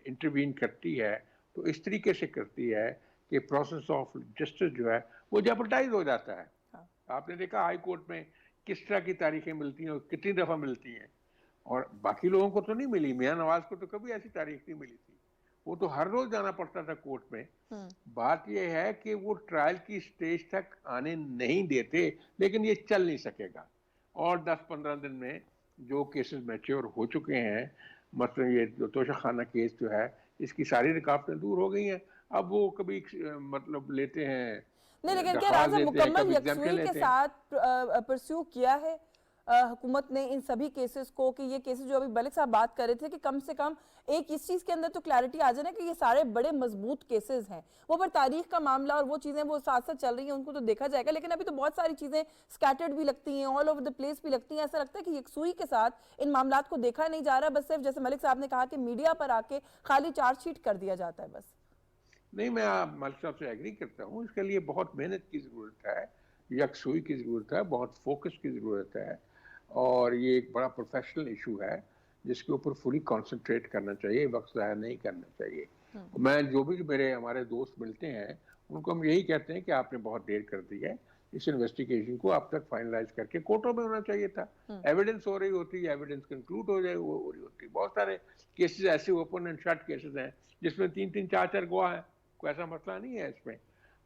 इंटरवीन करती है तो इस तरीके से करती है कि प्रोसेस ऑफ जस्टिस जो है वो जेपरडाइज हो जाता है। आपने देखा हाई कोर्ट में किस तरह की तारीखें मिलती हैं और कितनी दफ़ा मिलती हैं, और बाकी लोगों को तो नहीं मिली। मियां नवाज को तो कभी ऐसी तारीख नहीं मिली थी, वो तो हर रोज जाना पड़ता था कोर्ट में। बात यह है कि वो ट्रायल की स्टेज तक आने नहीं देते, लेकिन ये चल नहीं सकेगा। और 10-15 दिन में जो केसेस मैच्योर हो चुके हैं, मतलब ये जो तोशा खाना केस जो है, इसकी सारी रुकावटें दूर हो गई हैं। अब वो कभी मतलब लेते हैं नहीं, लेकिन क्या राजा मुकम्मल यकसुई के साथ परस्यू किया है हुकूमत ने इन सभी केसेस को, कि ये केसेस जो अभी मलिक साहब बात कर रहे थे कि कम से कम एक इस चीज के अंदर तो क्लैरिटी आ जाए ना कि ये सारे बड़े मजबूत केसेस हैं, वो पर तारीख का मामला और वो चीजें वो साथ साथ चल रही हैं, उनको तो देखा जाएगा। लेकिन अभी तो बहुत सारी चीजें स्कैटर्ड भी लगती हैं, ऑल ओवर द प्लेस भी लगती हैं। ऐसा लगता है कि यकसुई के साथ इन मामला को देखा नहीं जा रहा, बस सिर्फ जैसे मलिक साहब ने कहा कि मीडिया पर आके खाली चार्जशीट कर दिया जाता है बस। नहीं, मैं मलिक साहब से एग्री करता हूँ। इसके लिए बहुत मेहनत की ज़रूरत है, यकसुई की ज़रूरत है, बहुत फोकस की ज़रूरत है, और ये एक बड़ा प्रोफेशनल इशू है जिसके ऊपर फुली कंसंट्रेट करना चाहिए, वक्त ज़ाया नहीं करना चाहिए। मैं जो भी मेरे हमारे दोस्त मिलते हैं उनको हम यही कहते हैं कि आपने बहुत देर कर दी है, इस इन्वेस्टिगेशन को अब तक फाइनलाइज करके कोर्टों में होना चाहिए था। एविडेंस हो रही होती है, एविडेंस कंक्लूड हो रही होती। बहुत सारे केसेस ऐसे ओपन एंड शट केसेस हैं जिसमें 3-3, 4-4 गवाह हैं, कोई ऐसा मसला नहीं है इसमें।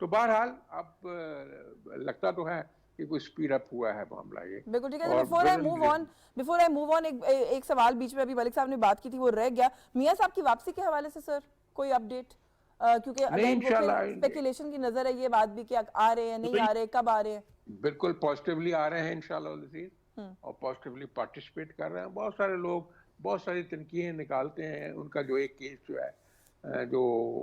तो बहरहाल अब लगता तो है कि कोई स्पीड अप हुआ है मामला ये। बिल्कुल ठीक है। बिफोर आई मूव ऑन एक सवाल बीच में अभी मलिक साहब ने बात की थी वो रह गया, मियां साहब की वापसी के हवाले से सर कोई अपडेट? क्योंकि स्पेकुलेशन की नजर है ये बात भी कि आ रहे हैं, नहीं आ रहे, कब आ रहे हैं? बिल्कुल पॉजिटिवली आ रहे हैं इंशाल्लाह, और पॉजिटिवली पार्टिसिपेट कर रहे हैं। बहुत सारे लोग बहुत सारी तनकीदें निकालते हैं। उनका जो एक केस जो है, जो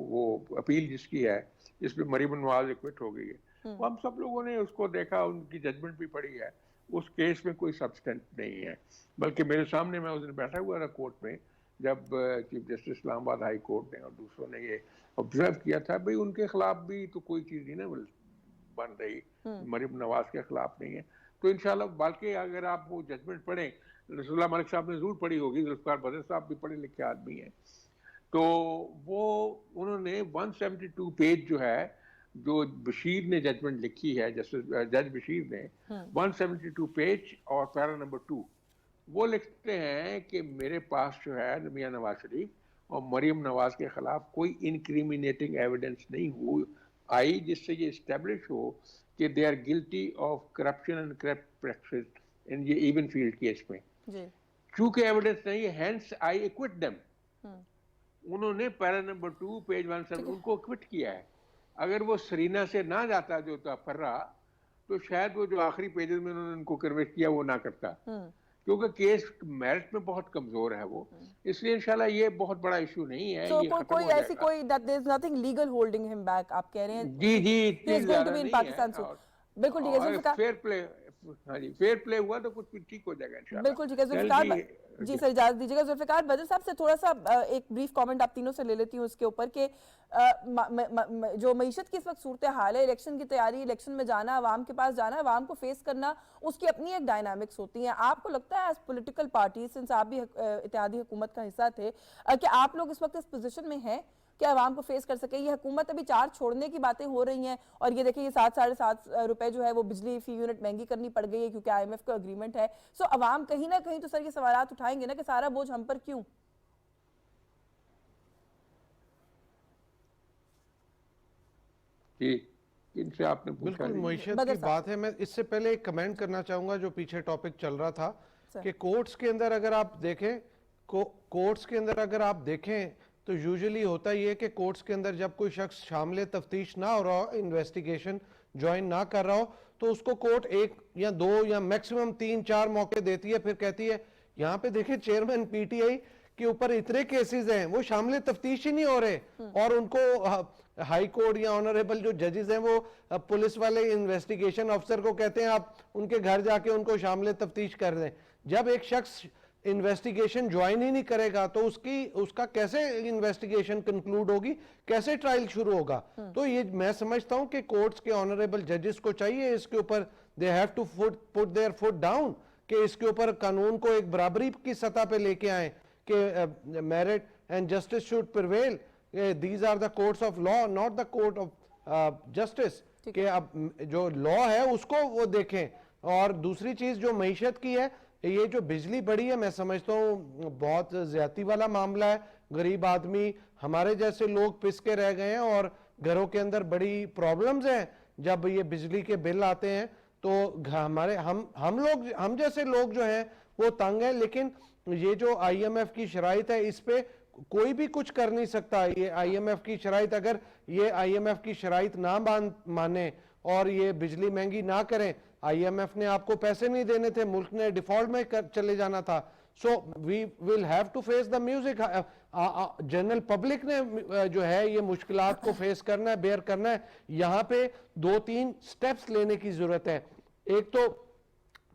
वो अपील जिसकी है, जिसमें मरीम नवाज एक्विट हो गई है, वो हम सब लोगों ने उसको देखा, उनकी जजमेंट भी पढ़ी है। उस केस में कोई सब्सटेंस नहीं है, बल्कि मेरे सामने मैं उस दिन बैठा हुआ था कोर्ट में, जब chief justice Islamabad high court ने और दूसरों ने ये ऑब्जर्व किया था, भाई उनके खिलाफ भी तो कोई चीज़ ही ना बन रही, मरीम नवाज के खिलाफ नहीं है। तो इंशाल्लाह, बल्कि अगर आप वो जजमेंट पढ़ें, रसूलुल्लाह मलिक साहब ने जरूर पढ़ी होगी, जुल्फिकार बदर साहब भी पढ़े लिखे आदमी हैं, तो वो उन्होंने 172 पेज जो है, जो बशीर ने जजमेंट लिखी है, जज बशीर ने 172 पेज और पैरा नंबर 2, वो लिखते हैं कि मेरे पास जो है मियां नवाज शरीफ और मरियम नवाज के खिलाफ कोई इनक्रिमिनेटिंग एविडेंस नहीं आई जिससे ये इस्टेब्लिश हो कि they are guilty of corruption and corrupt practice in ये इवन फील्ड केस में। चूंकि एविडेंस नहीं है, हेंस आई एक्विट देम। उन्होंने पैरा नंबर 2 पेज 170 उनको क्विट किया है। अगर वो सरीना से ना जाता जो था फर्रा, तो शायद वो जो आखिरी पेजेस में उन्होंने उनको कन्विक्ट किया वो ना करता, क्योंकि केस मेरिट में बहुत कमजोर है वो। इसलिए इंशाल्लाह ये बहुत बड़ा इशू नहीं है। So, ये कोई ऐसी कोई that there is nothing legal holding him back, आप कह रहे हैं? जी जी, he is going to be in Pakistan soon। बिल्कुल ठीक है जुल्फिकार, फेयर प्ले, हाँ जी, फेयर प्ले हुआ तो कुछ भी ठीक हो जाएगा इंशाल्लाह। बिल्कुल ठीक है जुल्फिकार जी सर, इजाजत दीजिएगा। जुल्फिकार बदर साहब से थोड़ा सा एक ब्रीफ कमेंट आप तीनों से ले लेती हूँ इसके ऊपर कि जो मईशत की इस वक्त सूरत हाल है, इलेक्शन की तैयारी, इलेक्शन में जाना, आवाम के पास जाना, आवाम को फेस करना, उसकी अपनी एक डायनामिक्स होती हैं। आपको लगता है एज पॉलिटिकल पार्टी, सिंस आप भी इत्तेहादी हुकूमत का हिस्सा थे, कि आप लोग इस वक्त इस पोजीशन में हैं कि आवाम को फेस कर सके? ये हुकूमत अभी 4 छोड़ने की बातें हो रही हैं, और ये देखिए ये 7-7.5 रुपए जो है वो बिजली फी यूनिट महंगी करनी पड़ गई है क्योंकि IMF का एग्रीमेंट है। सो आवाम कहीं ना कहीं तो सर ये सवालात उठाएंगे ना कि सारा बोझ हम पर क्यों? जी, इनसे आपने पूछा। बिल्कुल मुईशत की बात है। मैं इससे पहले एक कमेंट करना चाहूंगा जो पीछे टॉपिक चल रहा था कि कोर्ट्स के अंदर अगर आप देखें, कोर्ट्स के अंदर अगर आप देखें तो यूजुअली होता ही है कि कोर्ट्स के अंदर जब कोई शख्स शामिल तफ्तीश ना हो रहा हो, इन्वेस्टिगेशन ज्वाइन ना कर रहा हो, तो उसको कोर्ट 1 या 2 या मैक्सिमम 3-4 मौके देती है, फिर कहती है यहाँ पे देखिए चेयरमैन PTI के ऊपर इतने केसेस हैं, वो शामिल तफ्तीश ही नहीं हो रहे, और उनको हाई कोर्ट या ऑनरेबल जो जजेस हैं वो पुलिस वाले इन्वेस्टिगेशन अफसर को कहते हैं आप उनके घर जाके उनको शामिल तफ्तीश कर दें। जब एक शख्स इन्वेस्टिगेशन ज्वाइन ही नहीं करेगा तो उसका कैसे इन्वेस्टिगेशन कंक्लूड होगी, कैसे ट्रायल शुरू होगा? तो ये मैं समझता हूं कि कोर्ट्स के ऑनरेबल जजेस को चाहिए इसके ऊपर, they have to put their foot down, कि इसके ऊपर कानून को एक बराबरी की सतह पे लेके आए कि merit and justice should prevail, these are the courts of law not the court of justice, कि अब जो लॉ है उसको वो देखें। और दूसरी चीज जो मईशत की है, ये जो बिजली बढ़ी है, मैं समझता हूँ बहुत ज्यादती वाला मामला है। गरीब आदमी, हमारे जैसे लोग पिस के रह गए हैं और घरों के अंदर बड़ी प्रॉब्लम्स हैं। जब ये बिजली के बिल आते हैं तो हमारे हम जैसे लोग जो हैं वो तंग हैं। लेकिन ये जो IMF की शराइत है, इस पे कोई भी कुछ कर नहीं सकता। ये IMF की शराइत, अगर ये IMF की शराइत ना माने और ये बिजली महंगी ना करें, IMF ने आपको पैसे नहीं देने थे, मुल्क ने डिफॉल्ट में चले जाना था। So we will have to face the music. General public ने जो है ये मुश्किलात को फेस करना है, बेयर करना है। यहाँ पे 2-3 स्टेप्स लेने की जरूरत है। एक तो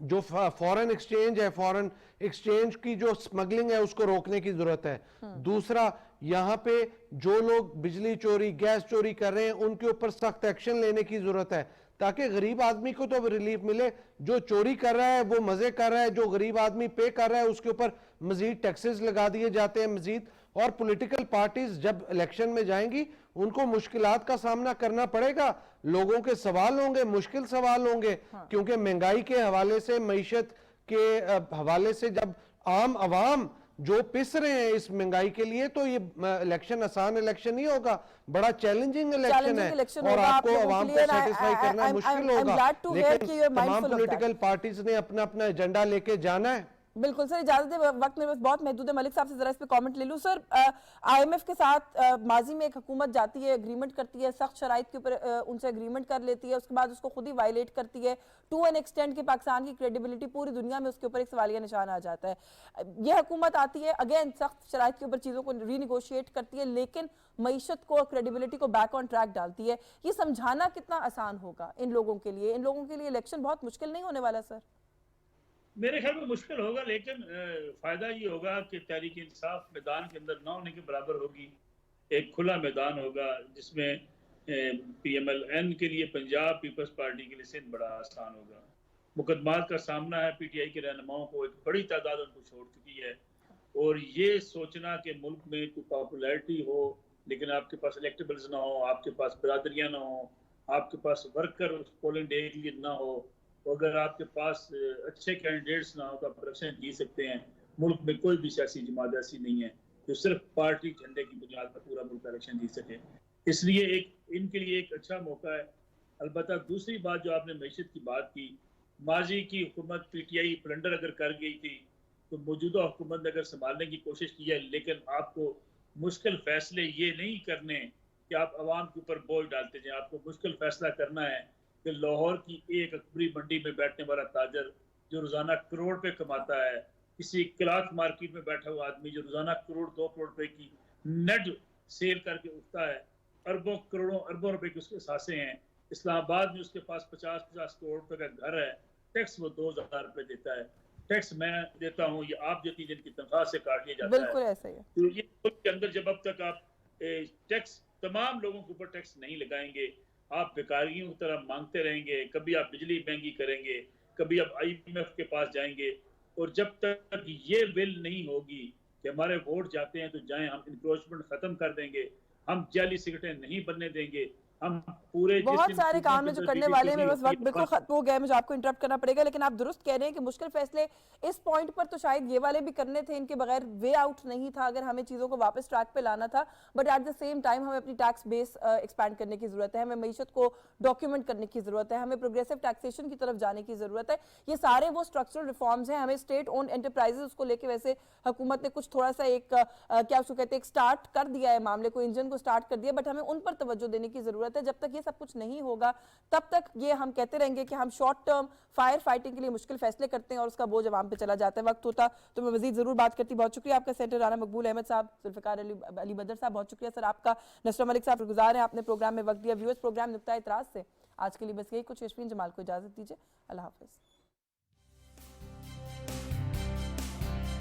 जो फॉरेन एक्सचेंज है, फॉरेन एक्सचेंज की जो स्मगलिंग है उसको रोकने की जरूरत है। दूसरा, यहाँ पे जो लोग बिजली चोरी, गैस चोरी कर रहे हैं उनके ऊपर सख्त एक्शन लेने की जरूरत है, ताकि गरीब आदमी को तो रिलीफ मिले। जो चोरी कर रहा है वो मजे कर रहा है, जो गरीब आदमी पे कर रहा है उसके ऊपर मजीद टैक्सेस लगा दिए जाते हैं मजीद। और पॉलिटिकल पार्टीज जब इलेक्शन में जाएंगी उनको मुश्किलात का सामना करना पड़ेगा, लोगों के सवाल होंगे, मुश्किल सवाल होंगे। क्योंकि महंगाई के हवाले से, मईशत के हवाले से जब आम अवाम जो पिस रहे हैं इस महंगाई के लिए, तो ये इलेक्शन आसान इलेक्शन नहीं होगा, बड़ा चैलेंजिंग इलेक्शन है और आपको अवाम को सेटिस्फाई करना मुश्किल होगा। लेकिन तमाम पॉलिटिकल पार्टीज ने अपना अपना एजेंडा लेके जाना है। बिल्कुल सर, इजाजत दे, वक्त मेरे पास बहुत महदूद है। मलिक साहब से जरा इस पे कमेंट ले लूं। सर, IMF के साथ माजी में एक हुकूमत जाती है, एग्रीमेंट करती है, सख्त शराइत के ऊपर उनसे एग्रीमेंट कर लेती है, उसके बाद उसको खुद ही वायलेट करती है टू एन एक्सटेंड कि पाकिस्तान की क्रेडिबिलिटी पूरी दुनिया में उसके ऊपर एक सवालिया निशान आ जाता है। यह हुकूमत आती है, अगेन सख्त शराइत के ऊपर चीज़ों को रीनिगोशिएट करती है, लेकिन मईशत को, क्रेडिबिलिटी को बैक ऑन ट्रैक डालती है। ये समझाना कितना आसान होगा इन लोगों के लिए? इन लोगों के लिए इलेक्शन बहुत मुश्किल नहीं होने वाला सर? मेरे ख्याल में मुश्किल होगा, लेकिन फायदा ये होगा कि तहरीक इंसाफ मैदान के अंदर ना होने के बराबर होगी। एक खुला मैदान होगा जिसमें PMLN के लिए, पंजाब पीपल्स पार्टी के लिए सिंध बड़ा आसान होगा। मुकदमात का सामना है PTI के रहनुमाओं को, एक बड़ी तादाद उनको छोड़ चुकी है। और ये सोचना कि मुल्क में कोई पॉपुलैरिटी हो लेकिन आपके पास इलेक्टेबल्स ना हो, आपके पास बरादरियां ना हो, आपके पास वर्कर पोलिंग डे के लिए ना हो, अगर आपके पास अच्छे कैंडिडेट्स ना हो तो आप इलेक्शन जीत सकते हैं। मुल्क में कोई भी सियासी जमात ऐसी नहीं है जो सिर्फ पार्टी झंडे की बुनियाद पर पूरा मुल्क इलेक्शन जीत सके। इसलिए इनके लिए एक अच्छा मौका है। अलबत्ता दूसरी बात जो आपने मैशत की बात की, माजी की हुकूमत PTI प्लंडर अगर कर गई थी तो मौजूदा हुकूमत ने अगर संभालने की कोशिश की है, लेकिन आपको मुश्किल फैसले ये नहीं करने कि आप आवाम के ऊपर बोझ डालते जाए। आपको मुश्किल फैसला करना है कि लाहौर की एक अकबरी मंडी में बैठने वाला ताजर जो रोजाना करोड़ पे कमाता है, किसी क्लॉथ मार्केट में बैठा हुआ आदमी जो रोजाना करोड़ 2 करोड़ रुपए की नेट सेल करके उठता है, अरबों करोड़ों अरबों रुपए की उसके सासे हैं, इस्लामाबाद में उसके पास 50-50 करोड़ रुपए का घर है, टैक्स वो 2000 रुपए देता है, टैक्स मैं देता हूँ, ये आप देती जिनकी तनख्वाह से काट लिया जाता है। बिल्कुल ऐसा ही है। तो ये मुल्क के अंदर जब अब तक आप टैक्स तमाम लोगों के ऊपर टैक्स नहीं लगाएंगे, आप बेकारियों की तरह मांगते रहेंगे, कभी आप बिजली महंगी करेंगे, कभी आप IMF के पास जाएंगे, और जब तक ये बिल नहीं होगी कि हमारे वोट जाते हैं तो जाएं, हम इंक्रोचमेंट खत्म कर देंगे, हम जाली सिगरेटें नहीं बनने देंगे, हम पूरे बहुत सारे काम है जो करने वाले हैं। मेरे पास वक्त बिल्कुल खत्म हो गया है, मुझे आपको इंटरप्ट करना पड़ेगा, लेकिन आप दुरुस्त कह रहे हैं कि मुश्किल फैसले इस पॉइंट पर तो शायद ये वाले भी करने थे, इनके बगैर वे आउट नहीं था अगर हमें चीजों को वापस ट्रैक पे लाना था। But at the same time हमें अपनी टैक्स बेस एक्सपैंड करने की जरूरत है, हमें मईशत को डॉक्यूमेंट करने की जरूरत है, हमें प्रोग्रेसिव टैक्सेशन की तरफ जाने की जरूरत है। ये सारे वो स्ट्रक्चरल रिफॉर्म्स हैं। हमें स्टेट ओन एंटरप्राइजेस उसको लेके वैसे हुकूमत ने कुछ थोड़ा सा एक क्या उसको कहते हैं, एक स्टार्ट कर दिया है मामले को, इंजन को स्टार्ट कर दिया, बट हमें उन पर तवज्जो देने की जरूरत है। जब तक ये सब कुछ नहीं होगा तब तक ये हम कहते रहेंगे कि हम शॉर्ट टर्म फायर फाइटिंग के लिए मुश्किल फैसले करते हैं और उसका बोझ अवाम पे चला जाता है। वक्त होता तो मैं मजीद जरूर बात करती। बहुत शुक्रिया आपका सेंटर राना मकबूल अहमद साहब, जुल्फिकार अली बदर साहब, बहुत शुक्रिया सर आपका। नसर मलिक साहब गुजार हैं, आपने प्रोग्राम में वक्त दिया। व्यूअर्स, प्रोग्राम नुक्ता इतराज से आज के लिए बस यही कुछ। यशवीन जमाल को इजाजत दीजिए, अल्लाह हाफिज।